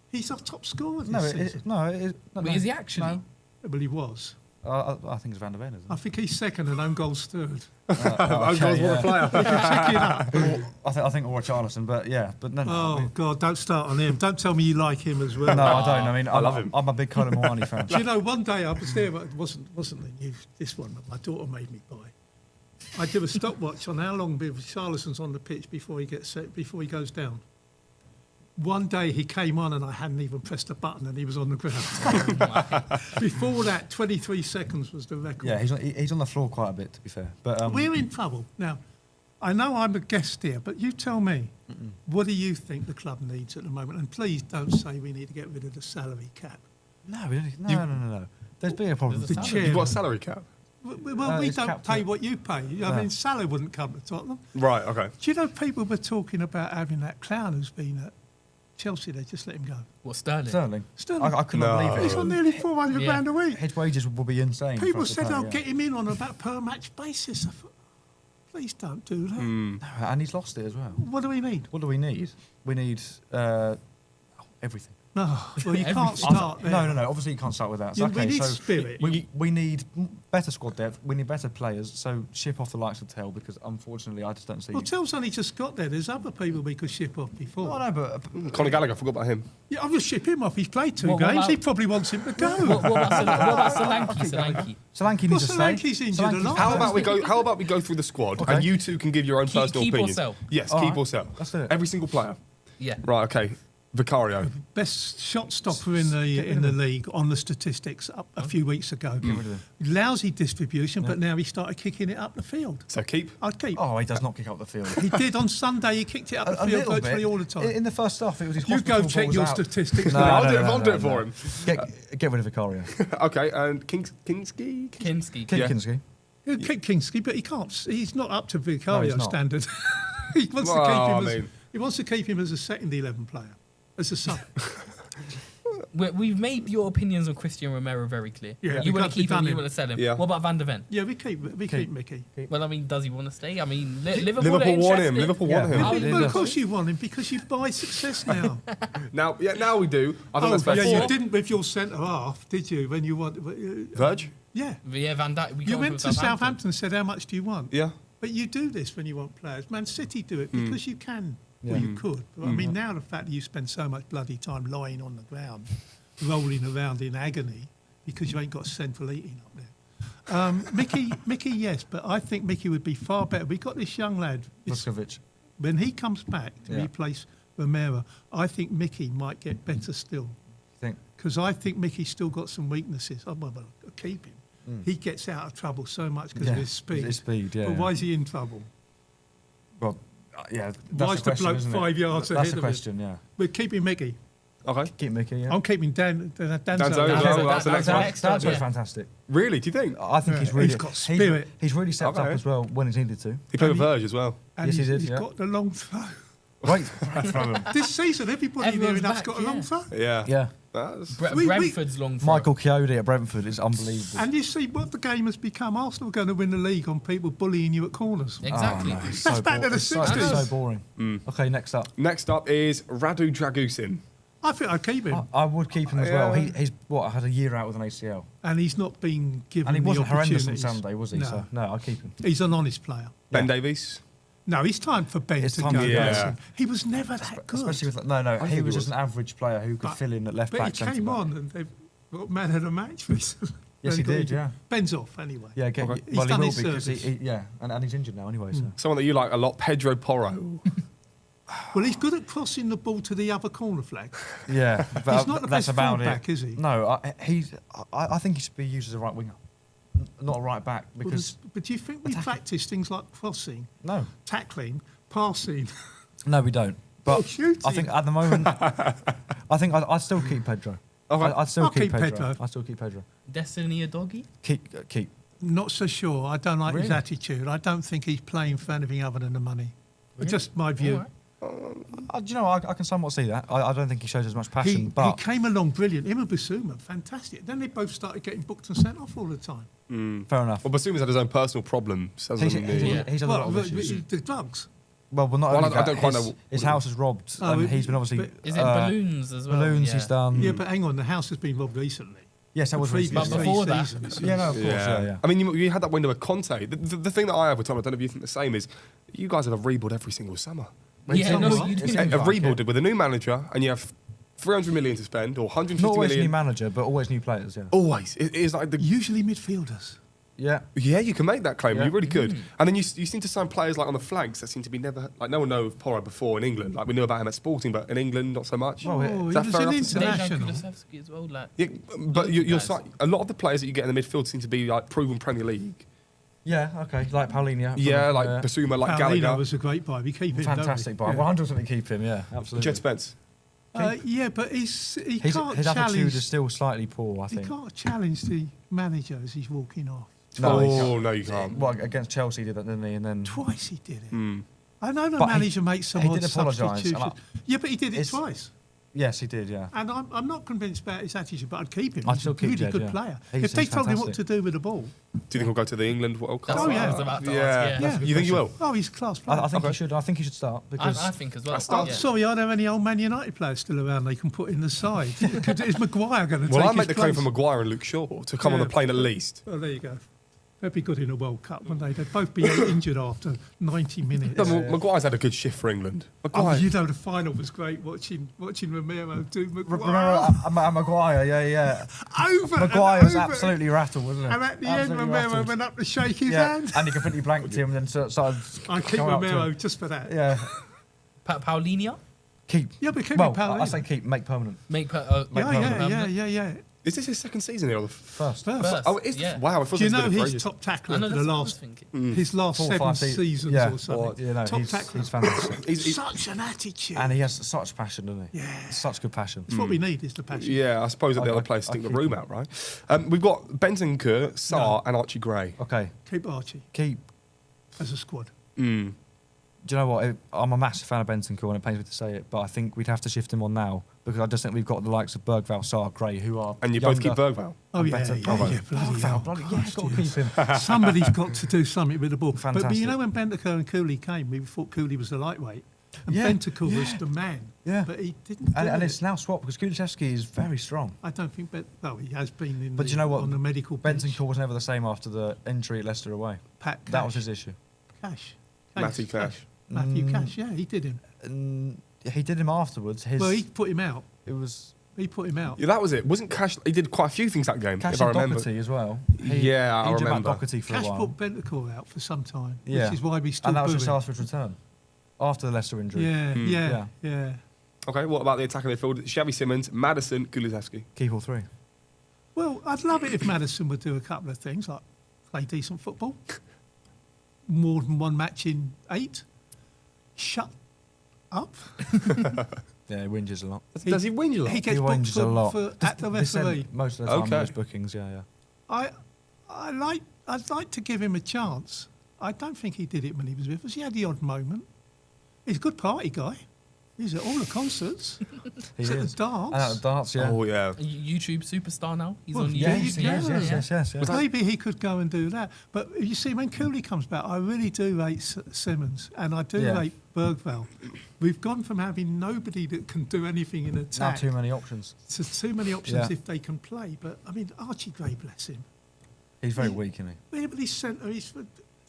He's our top scorer this season." But is he actually? Well, he was. I think it's Van der Ven, isn't I it? think he's second and own goals third. Own goals, what a player. Check it up. I think or Charlison, but no. Oh, God, don't start on him. Don't tell me you like him as well. No, I don't. I mean, I love him. I'm a big Colin Moani fan. Do you know, one day I was there, but it wasn't this one that my daughter made me buy. I do a stopwatch on how long Charlison's on the pitch before he goes down. One day he came on and I hadn't even pressed a button and he was on the ground. Before that, 23 seconds was the record. Yeah, he's on the floor quite a bit, to be fair. But we're in trouble. Now, I know I'm a guest here, but you tell me, what do you think the club needs at the moment? And please don't say we need to get rid of the salary cap. no. There's been a problem. The chair. You've got a salary cap. Well, we it's don't capped pay at- what you pay. I mean, Salah wouldn't come to Tottenham. Right, okay. Do you know people were talking about having that clown who's been at Chelsea? They just let him go. What, Sterling? Sterling. Sterling. I could not No. believe it. He's on nearly 400 Yeah. grand a week. His wages will be insane. for People us to said, pay, "I'll yeah. get him in on about per match basis." I thought, please don't do that. No, and he's lost it as well. What do we need? What do we need? We need everything. No, well, you can't Everything. start there. No. Obviously, you can't start with that. So, Yeah, we okay, need so spirit. We need better squad depth. We need better players. So ship off the likes of Tell because unfortunately, I just don't see. Well, Tell's only just got there. There's other people we could ship off before. Oh, no, but Conor Gallagher, I forgot about him. Yeah, I'll just ship him off. He's played two What games. about- He probably wants him to go. What about Solanke? Solanke needs to Well, stay. Solanke's injured a lot. How about we go through the squad Okay. and you two can give your own personal keep or opinion. sell? Yes, All keep right. or sell. Let's do it. Every single player. Yeah. Right, okay. Vicario. Best shot stopper in the league on the statistics up a few weeks ago. rid of him. Lousy distribution, but now he started kicking it up the field. So keep. I'd keep. Oh, he does not kick up the field. He did on Sunday. He kicked it up the A field little virtually bit. all the time. In the first half, it was his You go hospital check balls your out. statistics. No, now. I'll no, do it. no, I'll no, do it no. for him. Get rid of Vicario. Okay, and Kinski. Kinski. Yeah. Kinski. He'll kick Kingsley, but he can't. He's not up to No, Vicario he's not. standard. He wants Well, to keep I him. mean- He wants to keep him as a second 11 player, as a sub. We've made your opinions on Christian Romero very clear. Yeah, You want because to keep we've him, done you him. want to sell him. Yeah. What about Van der Ven? Yeah, we keep Mickey. Well, I mean, does he want to stay? I mean, Liverpool, Liverpool are want him. interested. Liverpool Yeah. want him. Oh, Well, yeah. of course you want him because you buy success now. Now we do. I think that's fair. yeah, to you say. didn't with your centre half, did you? When you want, Verge? yeah, Yeah, Van Dijk. you went to Southampton and said, "How much do you want?" Yeah. But you do this when you want players. Man City do it because you can. Yeah. Well, you could. But I mean, now the fact that you spend so much bloody time lying on the ground, rolling around in agony because you ain't got central heating up there. Mickey, yes, but I think Mickey would be far better. We got this young lad. Vuskovic. When he comes back to Yeah. replace Romero, I think Mickey might get better still. Think. Because I think Mickey's still got some weaknesses. Oh, well, I'll keep him. He gets out of trouble so much because of his speed. His speed, yeah. But why is he in trouble? Well, yeah. Why is the bloke 5 yards That's ahead the of question, yeah. We're keeping Mickey. Okay. Keep Mickey, yeah. I'm keeping Danzo. Danzo as well. That's the next one. Danzo's yeah. fantastic. Really? Do you think? I think Yeah, he's really he's got spirit. He's really stepped up Okay. as well when he's needed to. He played with And Verge as well. And Yes, he he's, did, he's yeah. got the long throw. Right. This season, everybody near Everyone's enough's back, got a long yeah. throw. Yeah. Yeah. That's, Brentford's long throw. Michael Chiodi at Brentford is unbelievable. And you see what the game has become. Arsenal are going to win the league on people bullying you at corners. Exactly. Oh, no, it's That's so back to the it's so, 60s. it's so boring. Okay, next up. next up is Radu Dragusin. I think I'd keep him. I would keep him as well. Yeah. He's had a year out with an ACL. And he's not been given And he the wasn't horrendous on opportunities. Sunday, was he? No. So, no, I'll keep him. He's an honest player. Ben Yeah. Davies. No, it's time for Ben It's to time go. to go. Listen, he was never that good. Especially with no, think he he was was. just an average player who could But- fill in at left But back. he came on and they've got man of the match recently. Yes, he did, yeah. Ben's off anyway. Yeah, okay. Okay. He's Well, he done will his be because service. and he's injured now anyway. So Someone that you like a lot, Pedro Porro. Well, he's good at crossing the ball to the other corner flag. yeah, but He's not the that's best about fullback, it. is he? No, I think he should be used as a right winger, not a right back because But do you think we practice things like crossing, no, tackling, passing? no, we don't. But shooting. I think at the moment, I think I'd still keep Pedro. Okay. I'd still I'll keep keep Pedro. Pedro. I'd still keep Pedro. Destiny a doggy? Keep. Not so sure. I don't like his Really? attitude. I don't think he's playing for anything other than the money. Just my view. All right. Do you know, I can somewhat see that. I don't think he shows as much passion, He but came along brilliant. Him and Basuma, fantastic. Then they both started getting booked and sent off all the time. fair enough. Well, Basuma's had his own personal problems. hasn't he? He's had a lot of Well, issues. the drugs. Well, not Well, only I that, don't quite his, know his what- house is robbed, Oh, and he's been obviously but- Is it balloons as well? balloons. Yeah. He's done. Yeah, but hang on, the house has been robbed recently. Yes, that was previous recent. But before that- seasons. Yeah, no, of course, yeah. I mean, you had that window with Conte. The thing that I have with Tom, I don't know if you think the same, is you guys have a rebuild every single summer. Yeah, no, It's- you it's do. like A it. rebuild with a new manager, and you have 300 million to spend, or 150 Not always million. new manager, but always new players, yeah. Always. It is like the. Usually midfielders. Yeah. Yeah, you can make that claim. Yeah. You really could. And then you seem to sign players like on the flanks that seem to be never like no one knew of Porro before in England. Like we knew about him at Sporting, but in England not so much. Well, Oh, Is he that was fair an enough to say? Dejan international. Kulusevski as well, like. Yeah, but you're guys. a lot of the players that you get in the midfield seem to be like proven Premier League. Yeah, okay. Like Paulinho. Yeah, like Basuma, like Paulino Gallagher, was a great buy. We keep him. Fantastic buy. Yeah. 100% keep him, yeah, absolutely. Jed Spence. Yeah, but he His can't attitude challenge. is still slightly poor, I He think. can't challenge the manager as he's walking off. No, he Oh no, you can't. Well, against Chelsea he did that, didn't he? And then Twice he did it. Hmm. I know the But he- manager makes some he odd did apologise, substitutions. and Yeah, but he did it it's- twice. yes, he did, yeah. And I'm not convinced about his attitude, but I'd keep him. I'd He's still a keep really Jed, good yeah. player. He's- If they he's told him what fantastic. to do with the ball, Do you think he'll go to the England World Cup? That's Oh, what I yeah. was about to Yeah. ask. Yeah. You think you will? oh, he's a class player. I think Okay. he should. I think he should start because I think as well. start- yeah. Sorry, I don't have any old Man United players still around they can put in the side. Is Maguire going to Well, take I make his the claim place? for Maguire and Luke Shaw to come on Yeah. the plane at least. Oh, there you go. They'd be good in a World Cup, wouldn't they? They'd both be injured after 90 minutes. No, Maguire's had a good shift for England. Oh, Maguire. you know, the final was great watching Romero do Maguire. remember Maguire, yeah. Over Maguire and was over. absolutely rattled, wasn't he? And at the end, Absolutely Romero rattled. went up to shake his Yeah, hand. and he completely blanked him, and then started. I keep coming up to Romero him. just for that. Yeah, Paulinho? keep. Yeah, but keep Well, it Paulinho. I say keep, make permanent. Make per, Make Yeah. Is this his second season here? Or the First. First. Oh, it is. Yeah. Wow, I thought Do you this was know been for his ages. top I tackler know for that's the what I was last thinking. his last 4 or 7 5 seasons yeah. or something? You know, Top he's tackler. fantastic, He's- Such an attitude. and he has such passion, doesn't he? Yeah. Such good passion. That's what we need is the passion. Yeah, I suppose that the I- other players I stink the keep room him. out, right? We've got Bentancur, Sarr, and Archie Gray. Okay, Keep Archie keep. as a squad. Mm. Do you know what? I'm a massive fan of Bentancur, and it pains me to say it, but I think we'd have to shift him on now because I just think we've got the likes of Bergvall, Sarr, Gray, who are And you both keep younger. Bergvall. Oh, yeah, better- yeah, oh, yeah, bloody hell. Bloody, yeah, Christ, got to yes. keep him. Somebody's got to do something with the ball. But you Fantastic. know when Bentancur and Cooley came, we thought Cooley was the lightweight. And Yeah, Bentancur was the man. Yeah. But he didn't do And it. it's now swapped because Kulusevski is very strong. I don't think well, he has been in But do you know what? on the medical bench. Bentancur was never the same after the injury at Leicester away. Pat Cash. That was his issue. Cash. Matty Cash. Matthew Cash, yeah, he did him. And he did him afterwards. Well, he put him out. It was He put him out. Yeah, that was it. Wasn't Cash? He did quite a few things that game, Cash if I and remember. Doherty as well. Yeah, I he injured Matt remember. Doherty for Cash a while. put Bentancur out for some time, Yeah. which is why we still And that was boo just him. after his return. After the Leicester injury. Yeah, Hmm. yeah. Okay, what about the attacking midfield? Xavi Simons, Maddison, Kulusevski. Keep all three. Well, I'd love it if Maddison would do a couple of things, like play decent football, more than one match in 8, shut up. Yeah, he whinges a lot. Does he win you lot? He gets He booked whinges a lot. for at the This end, referee. most of the time, Okay. those bookings, yeah. I'd like to give him a chance. I don't think he did it when he was with us. He had the odd moment. He's a good party guy. He's at all the concerts. He He's at is. the dance. And at the darts, yeah. Oh, yeah. A YouTube superstar now. He's Well, on yeah, YouTube. you Yes. Maybe he could go and do that. But you see, when Cooley comes back, I really do rate Simmons and I do Yeah. rate Bergvall. We've gone from having nobody that can do anything in Now attack too many options. to too many options Yeah. if they can play. But I mean, Archie Gray, bless him. He's very weak, isn't Yeah, but he's centre. he?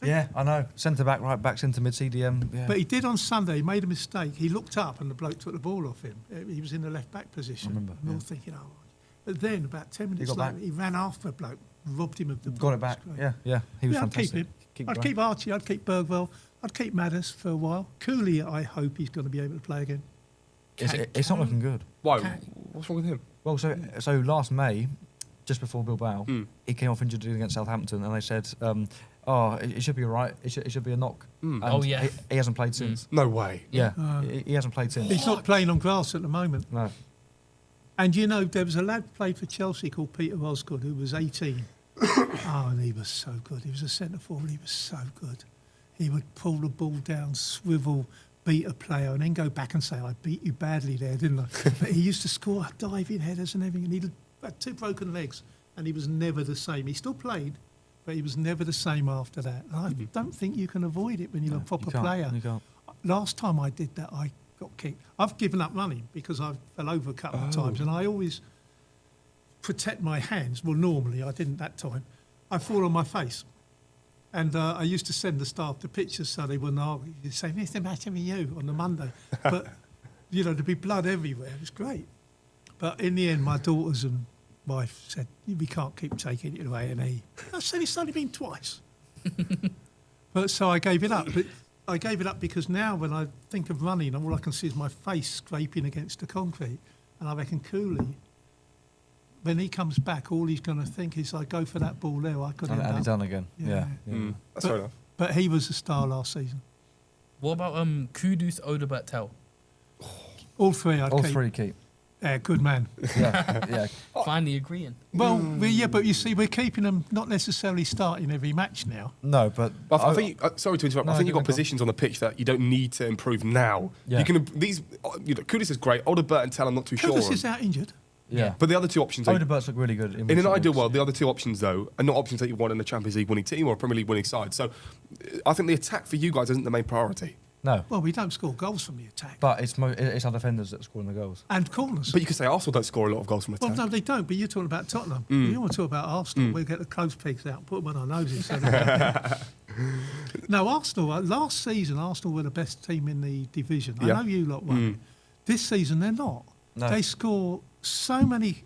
Yeah, I know. Centre back, right back, centre mid, CDM. Yeah. But he did on Sunday. He made a mistake. He looked up and the bloke took the ball off him. He was in the left back position. I remember, And we yeah. were thinking, oh. But then about 10 minutes got later, back. he ran after the bloke, robbed him of the ball. Got it back. was great. Yeah. He was Yeah, I'd keep fantastic. him. I'd Gray. keep Archie. I'd keep Bergvall. I'd keep Maddis for a while. Cooley, I hope he's going to be able to play again. It's not looking good. Why? What's wrong with him? Well, so last May, just before Bilbao, Hmm. he came off injured against Southampton, and they said, it should be all right. It should be a knock. Hmm. And Oh, yeah. He hasn't played since. No way. Yeah, Ah. he hasn't played since. He's not playing on grass at the moment. No. And you know, there was a lad played for Chelsea called Peter Osgood who was 18. Oh, and he was so good. He was a centre forward. He was so good. He would pull the ball down, swivel, beat a player, and then go back and say, "I beat you badly there, didn't I?" But he used to score diving headers and everything. And he had 2 broken legs, and he was never the same. He still played, but he was never the same after that. And I don't think you can avoid it when you're a proper you can't, player. You can't. Last time I did that, I got kicked. I've given up running because I fell over a couple of times, and I always protect my hands, well, normally I didn't that time, I fall on my face. And I used to send the staff the pictures so they wouldn't argue. You'd say, "What's the matter with you?" on the Monday. But, there'd be blood everywhere. It was great. But in the end, my daughters and wife said, "We can't keep taking you to A&E." I said, "It's only been twice." But so I gave it up. But I gave it up because now when I think of running, all I can see is my face scraping against the concrete. And I reckon Cooley, when he comes back, all he's going to think is, I go for that ball there, I could end up. And he's done again. Yeah. That's fair enough. But he was a star last season. What about Kudus, Odobert, Tell? All three I'd keep. All three keep. Yeah, good man. Yeah. Finally agreeing. Well, but you see, we're keeping them not necessarily starting every match now. No, but I think. Sorry to interrupt. No, I think you've got go on. positions on the pitch that you don't need to improve now. Yeah. You can Kudus is great. Odobert and Tell, I'm not too sure. Kudus on. is out injured. Yeah. But the other two options. Odebert's look really good. In an ideal world, the other two options, though, are not options that you want in a Champions League winning team or a Premier League winning side. So I think the attack for you guys isn't the main priority. No. Well, we don't score goals from the attack. But it's our defenders that are scoring the goals. And corners. But you could say Arsenal don't score a lot of goals from attack. Well, no, they don't. But you're talking about Tottenham. You want to talk about Arsenal. We'll get the close pigs out and put them on our noses. So no, Arsenal, last season, Arsenal were the best team in the division. Yeah. I know you lot won. This season, they're not. No. They score so many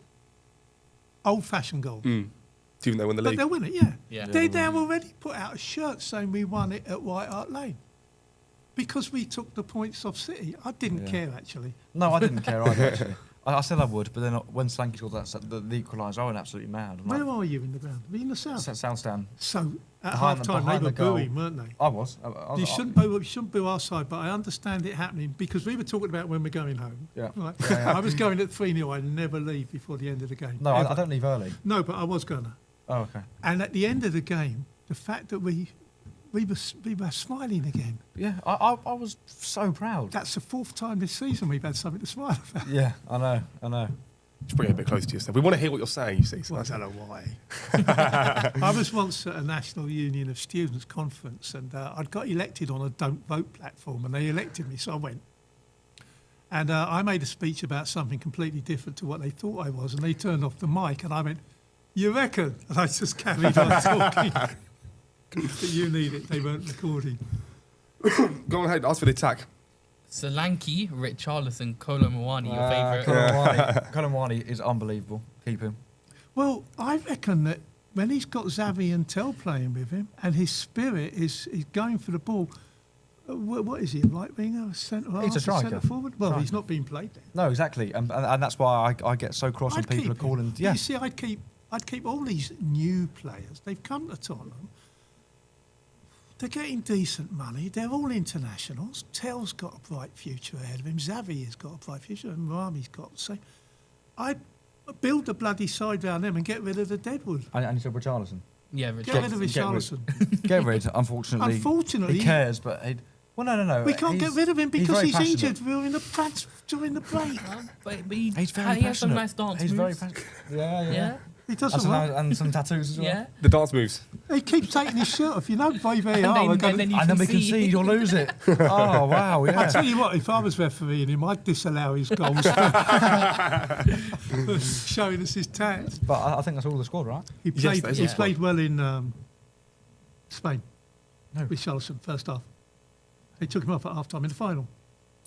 old-fashioned goals. Even though they win the But league. they'll win it, yeah. Yeah. They now already put out a shirt saying we won it at White Hart Lane. Because we took the points off City. I didn't care, actually. No, I didn't care either, actually. I said I would, but then when Slanky scored the equaliser, I went absolutely mad. I'm Where like, are you in the ground? Are you in the south? South stand. So, at Behind half-time, they behind were the goal. booing, weren't they? I was. You shouldn't boo our side, but I understand it happening because we were talking about when we're going home. Yeah. Right? Yeah. I was going at 3-0. I never leave before the end of the game. No, Ever. I don't leave early. No, but I was going to. Oh, okay. And at the end of the game, the fact that we were smiling again. Yeah, I was so proud. That's the fourth time this season we've had something to smile about. Yeah, I know. Just bring it a bit closer to yourself. We want to hear what you're saying, you see. So Well, I that's don't know why. I was once at a National Union of Students conference and I'd got elected on a don't vote platform and they elected me, so I went. And I made a speech about something completely different to what they thought I was and they turned off the mic and I went, "You reckon?" And I just carried on talking. But you need it, they weren't recording. Go on ahead, ask for the attack. Solanke, Richarlison, Kolo Muani, your favourite. Colin Wani is unbelievable. Keep him. Well, I reckon that when he's got Xavi and Tell playing with him and his spirit is going for the ball, what is he, a right winger, a centre half, He's a striker. centre forward? Well, Striker. he's not being played there. No, exactly. And that's why I get so cross when people are keep calling. him. Yeah. You see, I'd keep all these new players. They've come to Tottenham. They're getting decent money. They're all internationals. Tell's got a bright future ahead of him. Xavi has got a bright future, and Rami's got the same. I'd build the bloody side around them and get rid of the deadwood. And you said Richarlison. Yeah, Get rid of Richarlison. Richarlison. Get rid, unfortunately. Unfortunately, He cares, but... Well, no. we can't get rid of him because very he's passionate. injured during the break. But he He's very he has some passionate. nice dance He's very moves. passionate. Yeah. Yeah. He And doesn't some, want. and some tattoos as well. Yeah. The dance moves. He keeps taking his shirt off. You know, VAR are then- going and then to. you And then we can see- concede or lose it. Oh, wow, I yeah. tell you what, if I was refereeing him, I'd disallow his goals for showing us his tats. But I think that's all the squad, right? He Yes, played. that is He his squad. played well in Spain. No. With Richarlison, first half. They took him off at half time in the final.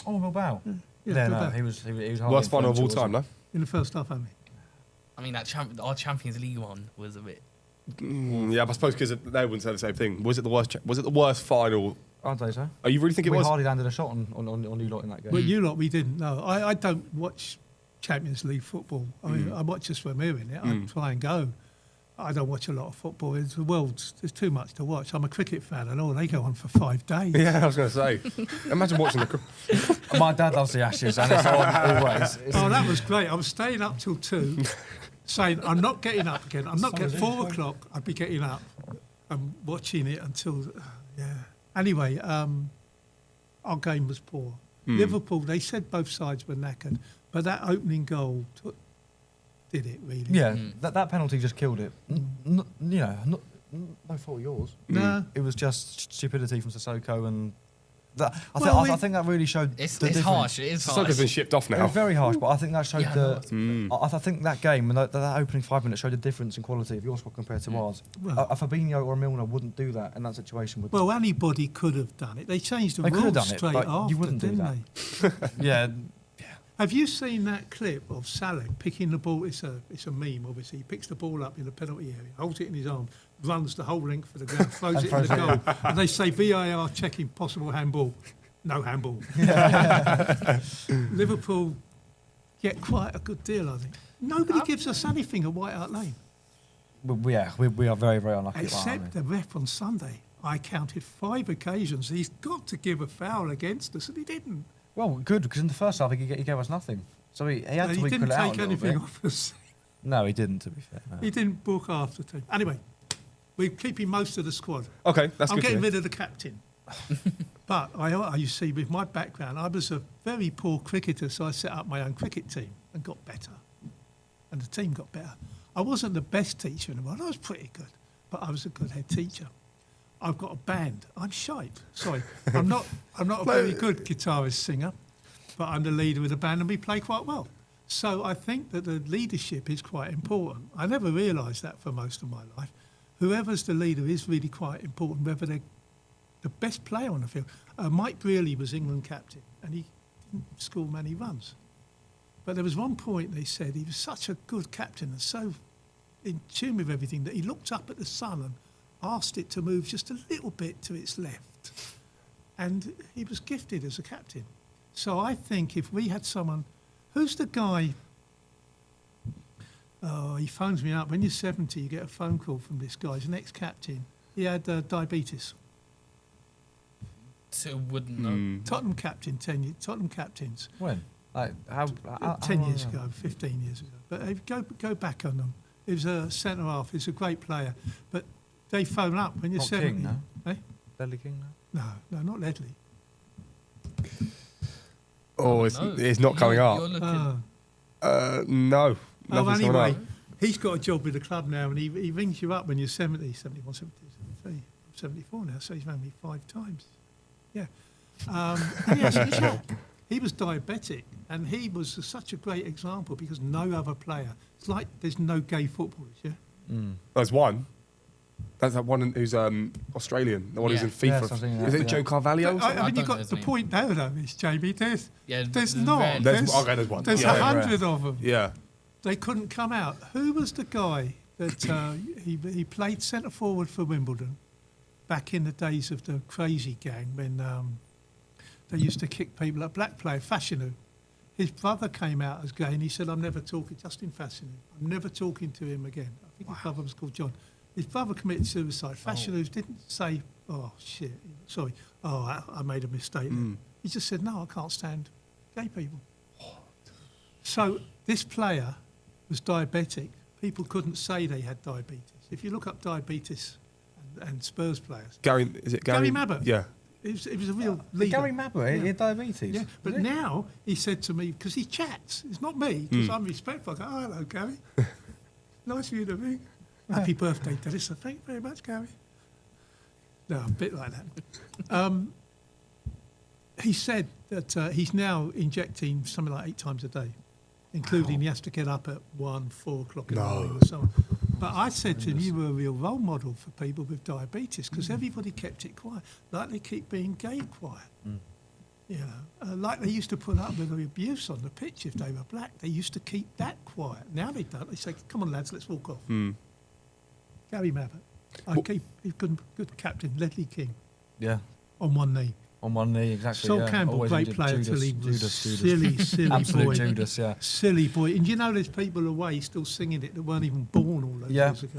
Oh, Bilbao. Yeah, Yeah, no, Bilbao. he was hardly Worst final of all influential, time, was no? In the first half only. I mean, our Champions League one was a bit. Yeah, but I suppose because they wouldn't say the same thing. Was it the worst final? he? I'd say so. Oh, you really think it We was? hardly landed a shot on you lot in that game. But you lot, we didn't. No, I don't watch Champions League football. I mean, I watch us when we're in it. I try and go. I don't watch a lot of football. There's too much to watch. I'm a cricket fan and all. They go on for 5 days. Yeah, I was going to say. Imagine watching the. My dad loves the Ashes, and it's on always. Oh, that was great. I was staying up till 2, saying, I'm not getting up again. I'm not getting 4 o'clock. I'd be getting up and watching it until, yeah. Anyway, our game was poor. Liverpool, they said both sides were knackered, but that opening goal did it, really. Yeah, that penalty just killed it. No fault of yours. No. It was just stupidity from Sissoko and I think that really showed It's the difference. harsh. It is harsh. Soccer's been shipped off It now. was very harsh, but I think that showed Yeah, I think that game and that opening 5 minutes showed the difference in quality of your squad compared to ours. Well- A Fabinho or a Milner wouldn't do that in that situation. Well, anybody could have done it. They changed the They could have rules done it, straight but after, you wouldn't do didn't that. they? Yeah, Have you seen that clip of Salah picking the ball? It's a meme, obviously. He picks the ball up in the penalty area, holds it in his arm, runs the whole length of the ground, throws it in the goal, and they say VAR checking possible handball. No handball. Liverpool get quite a good deal, I think. Nobody gives us anything at White Hart Lane, we are very, very unlucky. except the ref on Sunday. I counted 5 occasions. He's got to give a foul against us, and he didn't. Well, good, because in the first half he gave us nothing. So he had And to he equal didn't it out take a little anything bit. off us. No, he didn't, to be fair. No. He didn't book after team. Anyway, we're keeping most of the squad. Okay, that's I'm good. getting rid of the captain. But you see, with my background, I was a very poor cricketer, so I set up my own cricket team and got better. And the team got better. I wasn't the best teacher in the world. I was pretty good, but I was a good head teacher. I've got a band. I'm shite. Sorry, I'm not a very good guitarist singer, but I'm the leader of the band, and we play quite well. So I think that the leadership is quite important. I never realised that for most of my life. Whoever's the leader is really quite important, whether they're the best player on the field. Mike Brearley was England captain, and he didn't score many runs. But there was one point they said he was such a good captain and so in tune with everything that he looked up at the sun and asked it to move just a little bit to its left. And he was gifted as a captain. So I think if we had someone... Who's the guy... Oh, he phones me up. When you're 70, you get a phone call from this guy. He's an ex-captain. He had diabetes. So wouldn't know. Tottenham captain, Tottenham captains. When? Like, how 10 long years ago? ago, 15 years ago. But go back on them. He was a centre half. He's a great player. But they phone up when you're Not 70. King, no? Eh? Ledley King, no? No, not Ledley. Oh, it's not coming You're up. looking. No. Oh, Nothing's coming anyway, up. he's got a job with the club now, and he rings you up when you're 70, 71, 72, 73. I'm 74 now, so he's rang me 5 times. Yeah. And he hasn't checked. He was diabetic, and he was such a great example because no other player. It's like there's no gay footballers, yeah? There's one. That's that one who's Australian, the one who's Yeah. in FIFA. Yes, I've seen that, Is it yeah. Joe Carvalho? or something? I mean, you don't know got his the name. point now, though, is Jamie. There's Yeah, not. rare. There's one. There's Yeah, 100 of them. Yeah. They couldn't come out. Who was the guy that he played centre forward for Wimbledon back in the days of the crazy gang when they used to kick people up? Black player, Fashanu. His brother came out as gay and he said, I'm never talking, Justin Fashanu, I'm never talking to him again. I think his brother was called John. His brother committed suicide. Fashanu didn't say, oh, shit, sorry, I made a mistake there. He just said, no, I can't stand gay people. So this player was diabetic. People couldn't say they had diabetes. If you look up diabetes and Spurs players, Gary Gary Mabbutt. Yeah. it was a real leader. Gary Mabbutt, he had diabetes. Yeah, but now he said to me, because he chats, it's not me, because I'm respectful. I go, oh, hello, Gary. Nice of you to ring. Happy birthday, Dennis. Thank you very much, Gary. No, a bit like that. He said that he's now injecting something like 8 times a day, including he has to get up at 4 o'clock in the morning or so on. But I said to him, you were a real role model for people with diabetes because everybody kept it quiet, like they keep being gay quiet. You know, like they used to put up with the abuse on the pitch if they were black. They used to keep that quiet. Now they don't. They say, come on, lads, let's walk off. Gary Mabbutt. He's good captain, Ledley King, Yeah. on one knee. On one knee, exactly. Sol yeah. Campbell, Always great injured. player till he was silly Absolute boy. Judas, yeah. Silly boy. And you know there's people away still singing it that weren't even born all those Yeah. years ago.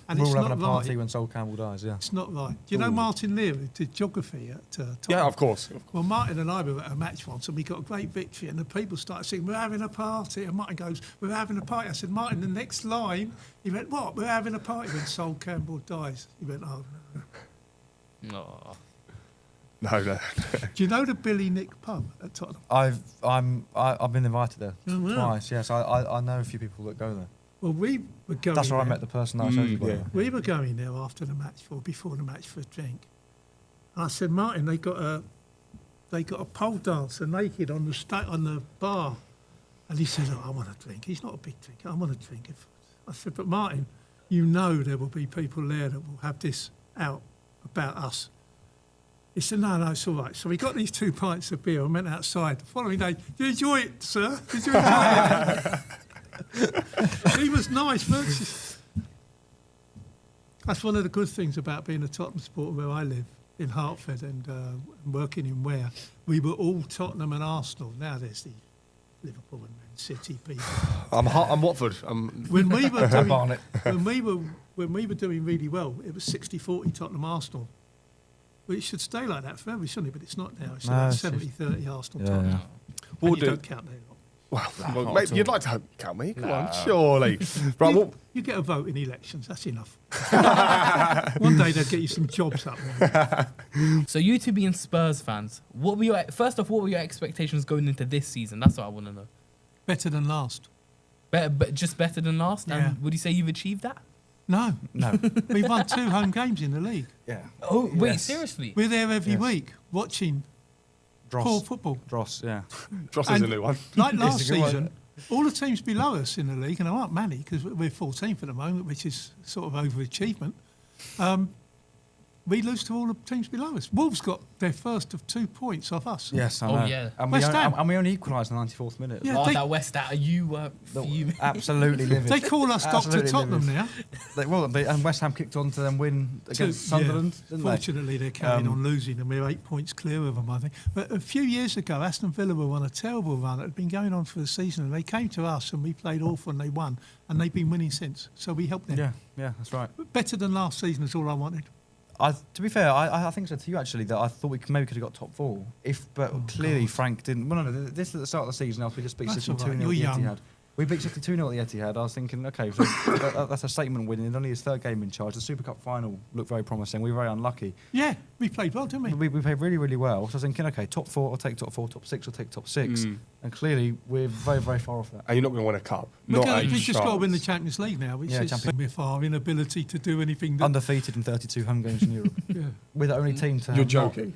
And We're it's all having not a party right. when Sol Campbell dies, yeah. It's not right. Do you know Martin Lear, who did geography at Tottenham? Yeah, of course. Well, Martin and I were at a match once and we got a great victory and the people started singing, we're having a party. And Martin goes, we're having a party. I said, Martin, the next line, he went, what? We're having a party when Sol Campbell dies. He went, oh, no. Aw. No. Do you know the Billy Nick pub at Tottenham? I've been invited there Oh, wow. twice, yes. I know a few people that go there. Well, we were going That's where I there. met the person that I showed you. yeah. We were going there after the match, or before the match for a drink. And I said, Martin, they got they got a pole dancer naked on the bar. And he says, I want a drink. He's not a big drinker. I want a drink. I said, but Martin, you know there will be people there that will have this out about us. He said, no, it's all right. So we got these 2 pints of beer and went outside. The following day, did you enjoy it, sir? Did you enjoy it? He was nice, but that's one of the good things about being a Tottenham supporter where I live, in Hertford, and working in Ware. We were all Tottenham and Arsenal. Now there's the Liverpool and Man City people. I'm Watford. When we were doing, when we were doing really well, it was 60-40 Tottenham Arsenal. Well, it should stay like that forever, shouldn't it? But it's not now. It's like 70-30 Arsenal Tottenham. Yeah. Well, you don't count that. Well, mate, you'd like to count me? Come on, surely. Right, you get a vote in elections. That's enough. One day they'll get you some jobs up there. So you two being Spurs fans, what were your expectations going into this season? That's what I want to know. Better than last. Just better than last? Yeah. And would you say you've achieved that? No. We've won 2 home games in the league. Yeah. Oh, wait, seriously? We're there every week watching poor football. Dross, yeah. Dross is a new one. Like last season, all the teams below us in the league, and there aren't many because we're 14th at the moment, which is sort of overachievement. We lose to all the teams below us. Wolves got their first of 2 points off us. Yes, I know. Oh, yeah. And we only equalised in the 94th minute. Yeah, that West Ham, you were fuming. Absolutely livid. They call us Dr. Tottenham now. And West Ham kicked on to them win against Sunderland, didn't they? Fortunately, they're carrying on losing, and we're 8 points clear of them, I think. But a few years ago, Aston Villa were on a terrible run that had been going on for the season, and they came to us, and we played awful, and they won, and they've been winning since. So we helped them. Yeah, that's right. Better than last season is all I wanted. To be fair, I think I said to you actually that I thought we maybe could have got top 4 but clearly Frank didn't. Well, no, this at the start of the season after we just beat City 2-0 at the Etihad. We beat City 2-0 at the Etihad. I was thinking, okay, so that's a statement win. It's only his 3rd game in charge. The Super Cup final looked very promising. We were very unlucky. Yeah, we played well, didn't we? We played really, really well. So I was thinking, okay, top 4, I'll take top 4, top 6, I'll take top 6. And clearly, we're very, very far off that. And you're not going to win a cup. We've just got to win the Champions League now, which is with our inability to do anything. Undefeated in 32 home games in Europe. We're the only team to. You're joking.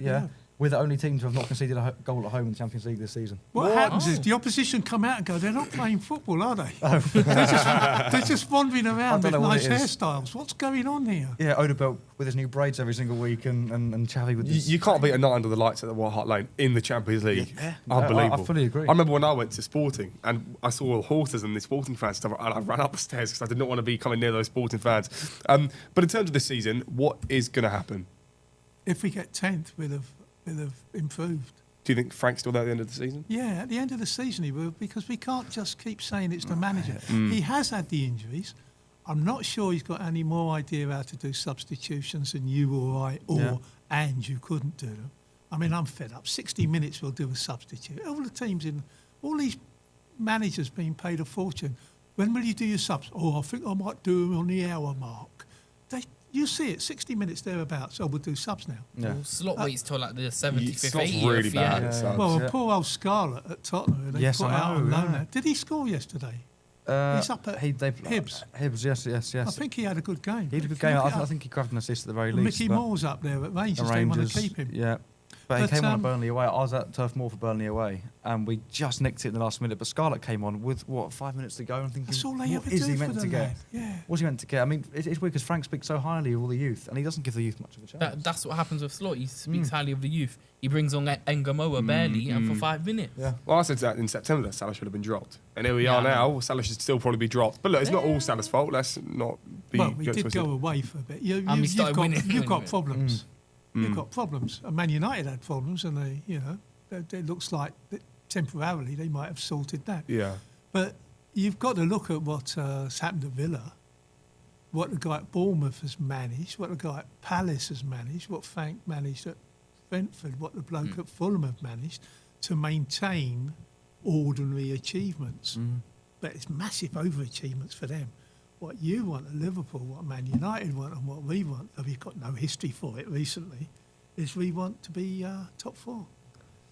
We're the only team to have not conceded a goal at home in the Champions League this season. What happens is the opposition come out and go, they're not playing football, are they? They're just wandering around with nice hairstyles. What's going on here? Yeah, Odebelt with his new braids every single week and Xavi with his... You can't beat a night under the lights at the White Hart Lane in the Champions League. Yeah. Unbelievable. I fully agree. I remember when I went to Sporting and I saw all the horses and the Sporting fans stuff, and I ran up the stairs because I did not want to be coming near those Sporting fans. But in terms of this season, what is going to happen? If we get 10th, we'll have improved. Do you think Frank's still there at the end of the season? Yeah, at the end of the season he will, because we can't just keep saying it's the manager. He has had the injuries. I'm not sure he's got any more idea how to do substitutions than you or I, and you couldn't do them. I mean, I'm fed up. 60 minutes we'll do a substitute. All the teams all these managers being paid a fortune. When will you do your subs? Oh, I think I might do them on the hour mark. You see it, 60 minutes thereabouts. So we'll do subs now. Yeah. Well, Slot waits till like the 75th, Slot's really bad. Well, poor old Scarlett at Tottenham, they put out on loan now. Did he score yesterday? He's up at Hibs. Hibs, yes. I think he had a good game. He had a good game. I think he grabbed an assist at the very least. Mickey Moore's up there at Rangers. They want to keep him. Yeah. But he came on at Burnley away. I was at Turf Moor for Burnley away, and we just nicked it in the last minute. But Scarlett came on with, 5 minutes to go? And I'm thinking, that's all they ever what is do he for meant the to get? lad. Yeah. What's he meant to get? I mean, it's weird because Frank speaks so highly of all the youth, and he doesn't give the youth much of a chance. That's what happens with Slot. He speaks highly of the youth. He brings on Ngamoa barely, and for 5 minutes. Yeah. Well, I said that in September that Salah should have been dropped. And here we are now. Salah should still probably be dropped. But look, it's not all Salah's fault. Let's not be... Well, we did go away for a bit. You've got problems. You've got problems. And Man United had problems, and it looks like that temporarily they might have sorted that. Yeah. But you've got to look at what's happened at Villa, what the guy at Bournemouth has managed, what the guy at Palace has managed, what Frank managed at Brentford, what the bloke at Fulham have managed to maintain ordinary achievements. But it's massive overachievements for them. What you want at Liverpool, what Man United want, and what we want, though we've got no history for it recently, is we want to be top 4.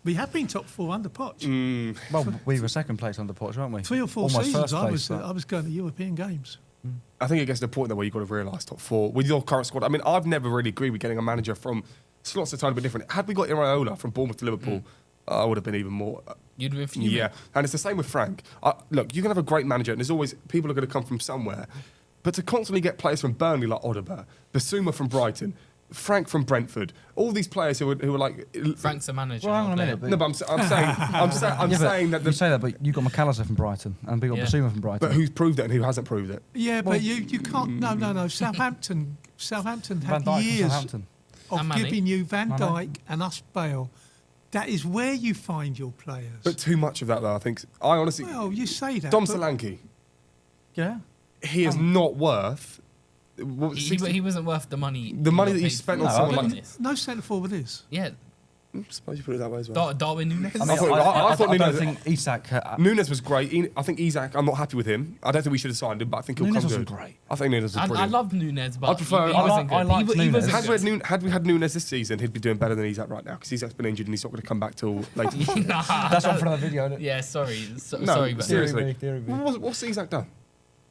We have been top 4 under Poch. Well, we were second place under Poch, weren't we? 3 or 4 Almost seasons place, I was going to European games. I think it gets to the point though where you've got to realise top 4 with your current squad. I mean, I've never really agreed with getting a manager from slots are a tiny bit different. Had we got Iraola from Bournemouth to Liverpool, I would have been even more. You'd have been fuming. Yeah, and it's the same with Frank. Look, you can have a great manager, and there's always people are going to come from somewhere, but to constantly get players from Burnley like Odegaard, Basuma from Brighton, Frank from Brentford, all these players who are like. Frank's a manager. Well, hang on a minute. No, but I'm saying that. You say that, but you got McAllister from Brighton and we got Basuma from Brighton. But who's proved it and who hasn't proved it? Yeah, but you can't. No. Southampton had years of giving you Van Dijk and us Bale. That is where you find your players. But too much of that, though. I think. I honestly. Well, you say that. Dom Solanke. Yeah. He is not worth. He wasn't worth the money. The money that you spent on someone like this. No centre forward is. Yeah. I suppose you put it that way as well. Darwin Núñez. I thought don't think Isak. Núñez was great. I think Isak. I'm not happy with him. I don't think we should have signed him, but I think he'll Núñez come wasn't good. great. I think Núñez was brilliant. I love Núñez, but I prefer. he wasn't good. I liked He wasn't Núñez. good. Had we had Núñez this season, he'd be doing better than Isak right now because Isak's been injured and he's not going to come back till later. That's one for another video, isn't it? Yeah, sorry. No, Sorry, but seriously. Theory. What's Isak done?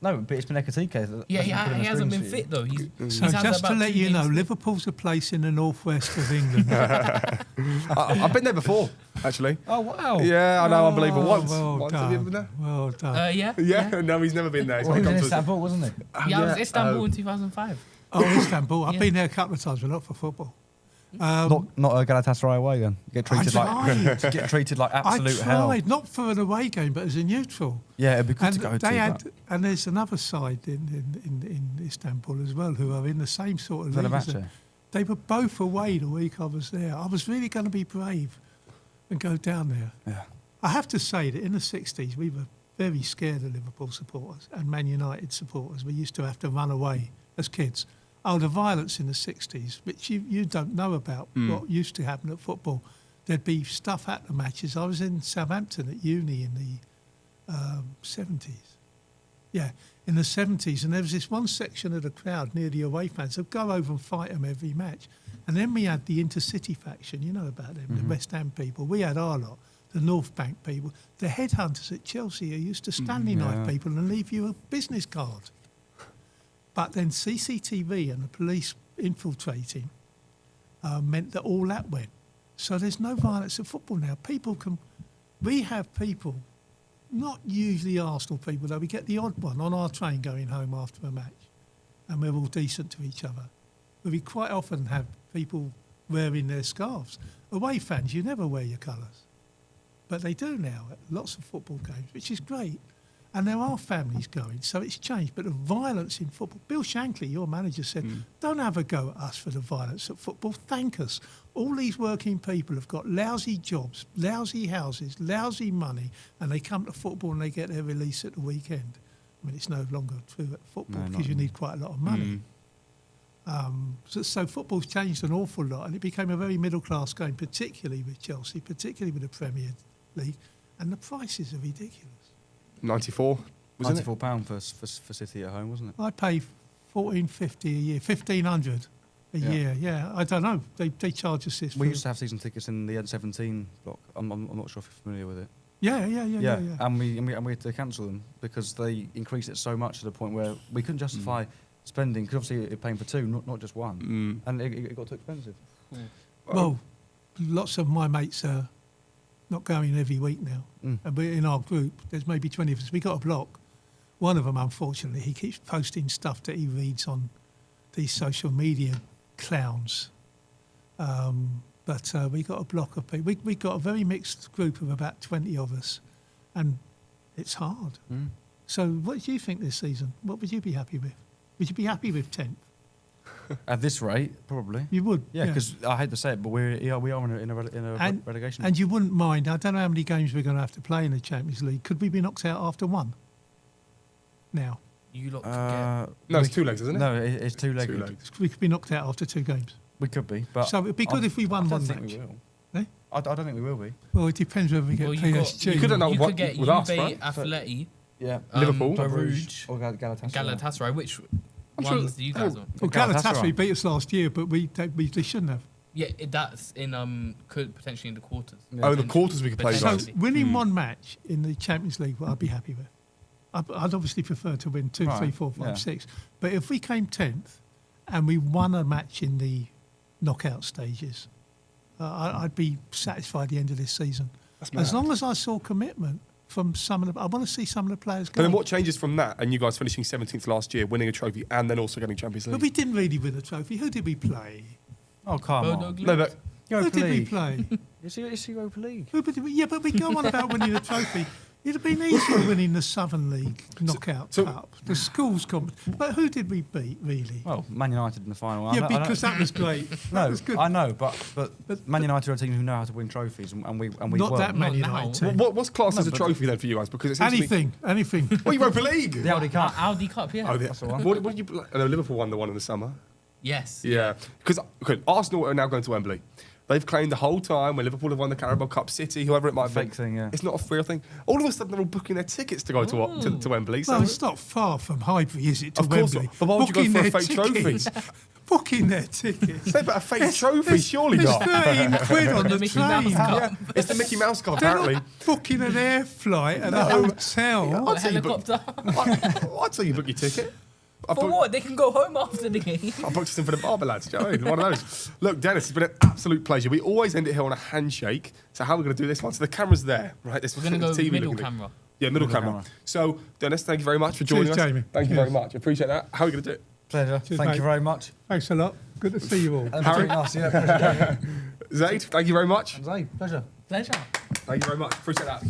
No, but it's been Ekatike. yeah, he hasn't been fit though. So just to let you know, Liverpool's a place in the northwest of England. I've been there before, actually. Oh, wow. Yeah, I know, unbelievable. Once Well have you been there? Well done. Yeah. No, he's never been there. He's Well, he gotta was in come to us. Istanbul, wasn't he? Yeah, I was Istanbul in 2005. Oh, Istanbul. I've Yeah. been there a couple of times, but not for football. Not a Galatasaray away then. Get treated like absolute I hell. tried, not for an away game, but as a neutral. Yeah, it'd be good And to go to. they but- and there's another side in Istanbul as well who are in the same sort of league. as Fenerbahce. them. They were both away the week I was there. I was really going to be brave and go down there. Yeah. I have to say that in the 60s, we were very scared of Liverpool supporters and Man United supporters. We used to have to run away as kids. Oh, the violence in the 60s, which you don't know about, what used to happen at football. There'd be stuff at the matches. I was in Southampton at uni in the 70s. Yeah, in the 70s. And there was this one section of the crowd near the away fans that would go over and fight them every match. And then we had the intercity faction, you know about them, the West Ham people. We had our lot, the North Bank people, the headhunters at Chelsea who used to Stanley knife people and leave you a business card. But then CCTV and the police infiltrating meant that all that went. So there's no violence at football now. We have people, not usually Arsenal people, though we get the odd one on our train going home after a match, and we're all decent to each other. But we quite often have people wearing their scarves. Away fans, you never wear your colours. But they do now at lots of football games, which is great. And there are families going, so it's changed. But the violence in football, Bill Shankly, your manager, said, don't have a go at us for the violence at football. Thank us. All these working people have got lousy jobs, lousy houses, lousy money, and they come to football and they get their release at the weekend. I mean, it's no longer true at football because you need quite a lot of money. So football's changed an awful lot, and it became a very middle-class game, particularly with Chelsea, particularly with the Premier League, and the prices are ridiculous. 94, wasn't it? £94 for City at home, wasn't it? I pay $14.50 a year, $1,500 a year. Yeah, I don't know. They charge us this. We used to have season tickets in the N17 block. I'm not sure if you're familiar with it. Yeah. And we had to cancel them because they increased it so much to the point where we couldn't justify spending, because obviously you're paying for two, not just one, and it got too expensive. Well, lots of my mates are not going every week now. And we're in our group, there's maybe 20 of us. We got a block. One of them, unfortunately, he keeps posting stuff that he reads on these social media clowns. But we got a block of people. We got a very mixed group of about 20 of us, and it's hard. So what do you think this season? What would you be happy with? Would you be happy with 10th? At this rate, probably. You would? Yeah, because I hate to say it, but we are in a relegation. And you wouldn't mind, I don't know how many games we're going to have to play in the Champions League. Could we be knocked out after one? Now? You lot could get... No, it's 2 legs, isn't it? No, it's 2 legs. 2 legs. We could be knocked out after 2 games. We could be, but So it'd be good if we won one I don't match. think we will. Eh? I don't think we will be. Well, it depends whether we get PSG. you couldn't know You what could get with Juve, us, right? Atleti, Yeah. Liverpool. Bruges, Or Galatasaray. Galatasaray. Which sure- ones do you guys want? Well, Galatasaray beat us last year, but they shouldn't have. Yeah, that's in could potentially in the quarters. Oh, the quarters we could play, But So guys. Chelsea. winning one match in the Champions League, well, I'd be happy with. I'd obviously prefer to win 2, 3, 4, 5, 6. But if we came 10th and we won a match in the knockout stages. I'd be satisfied at the end of this season. As long as I saw commitment from some of the... I want to see some of the players go. But then what changes from that and you guys finishing 17th last year, winning a trophy and then also getting Champions League? But we didn't really win a trophy. Who did we play? Oh, come on. No, but Who did we play? It's Europa League. Yeah, but we go on about winning a trophy. It'd have been easier winning the Southern League knockout cup, the schools competition. But who did we beat, really? Well, Man United in the final. Yeah, because that was great. No, was good. I know, but Man United are a team who know how to win trophies, and we Not won. that Man United team. what's classed as a trophy then for you guys? Because it seems to me, Anything. well, Europa League. The Audi Cup. Audi Cup, yeah. Oh, That's the one. What did you? No, Liverpool won the one in the summer. Yes. Yeah, because Arsenal are now going to Wembley. They've claimed the whole time when Liverpool have won the Carabao Cup, City, whoever it might be. Fake thing, yeah. It's not a real thing. All of a sudden, they're all booking their tickets to go to Wembley. So Well, it's not far from Highbury, is it, to of course Wembley? not. But why would you go Booking for a their fake trophy? tickets. Booking their tickets. Say, but a fake trophy, surely There's not. 13 quid on the Mickey Mouse train. Cup. Yeah, it's the Mickey Mouse Cup, They're apparently. not booking an air flight and a hotel. Or I'd say you book- helicopter. I'd say you book your ticket. I For booked- what? They can go home after the game. I booked us in for the barber lads. Do you know what I mean? One of those. Look, Dennis, it's been an absolute pleasure. We always end it here on a handshake. So how are we going to do this one? So the camera's there, right? We're going to go TV middle looking at me. camera. Yeah, middle camera. So, Dennis, thank you very much for joining us. Jamie. Thank you Cheers. very much. Appreciate that. How are we going to do it? Pleasure. Cheers, Thank mate. you very much. Thanks a lot. Good to see you all. And very nice. Yeah, pleasure. Zaid, thank you very much. Zay, pleasure. Pleasure. Thank you very much. Appreciate that.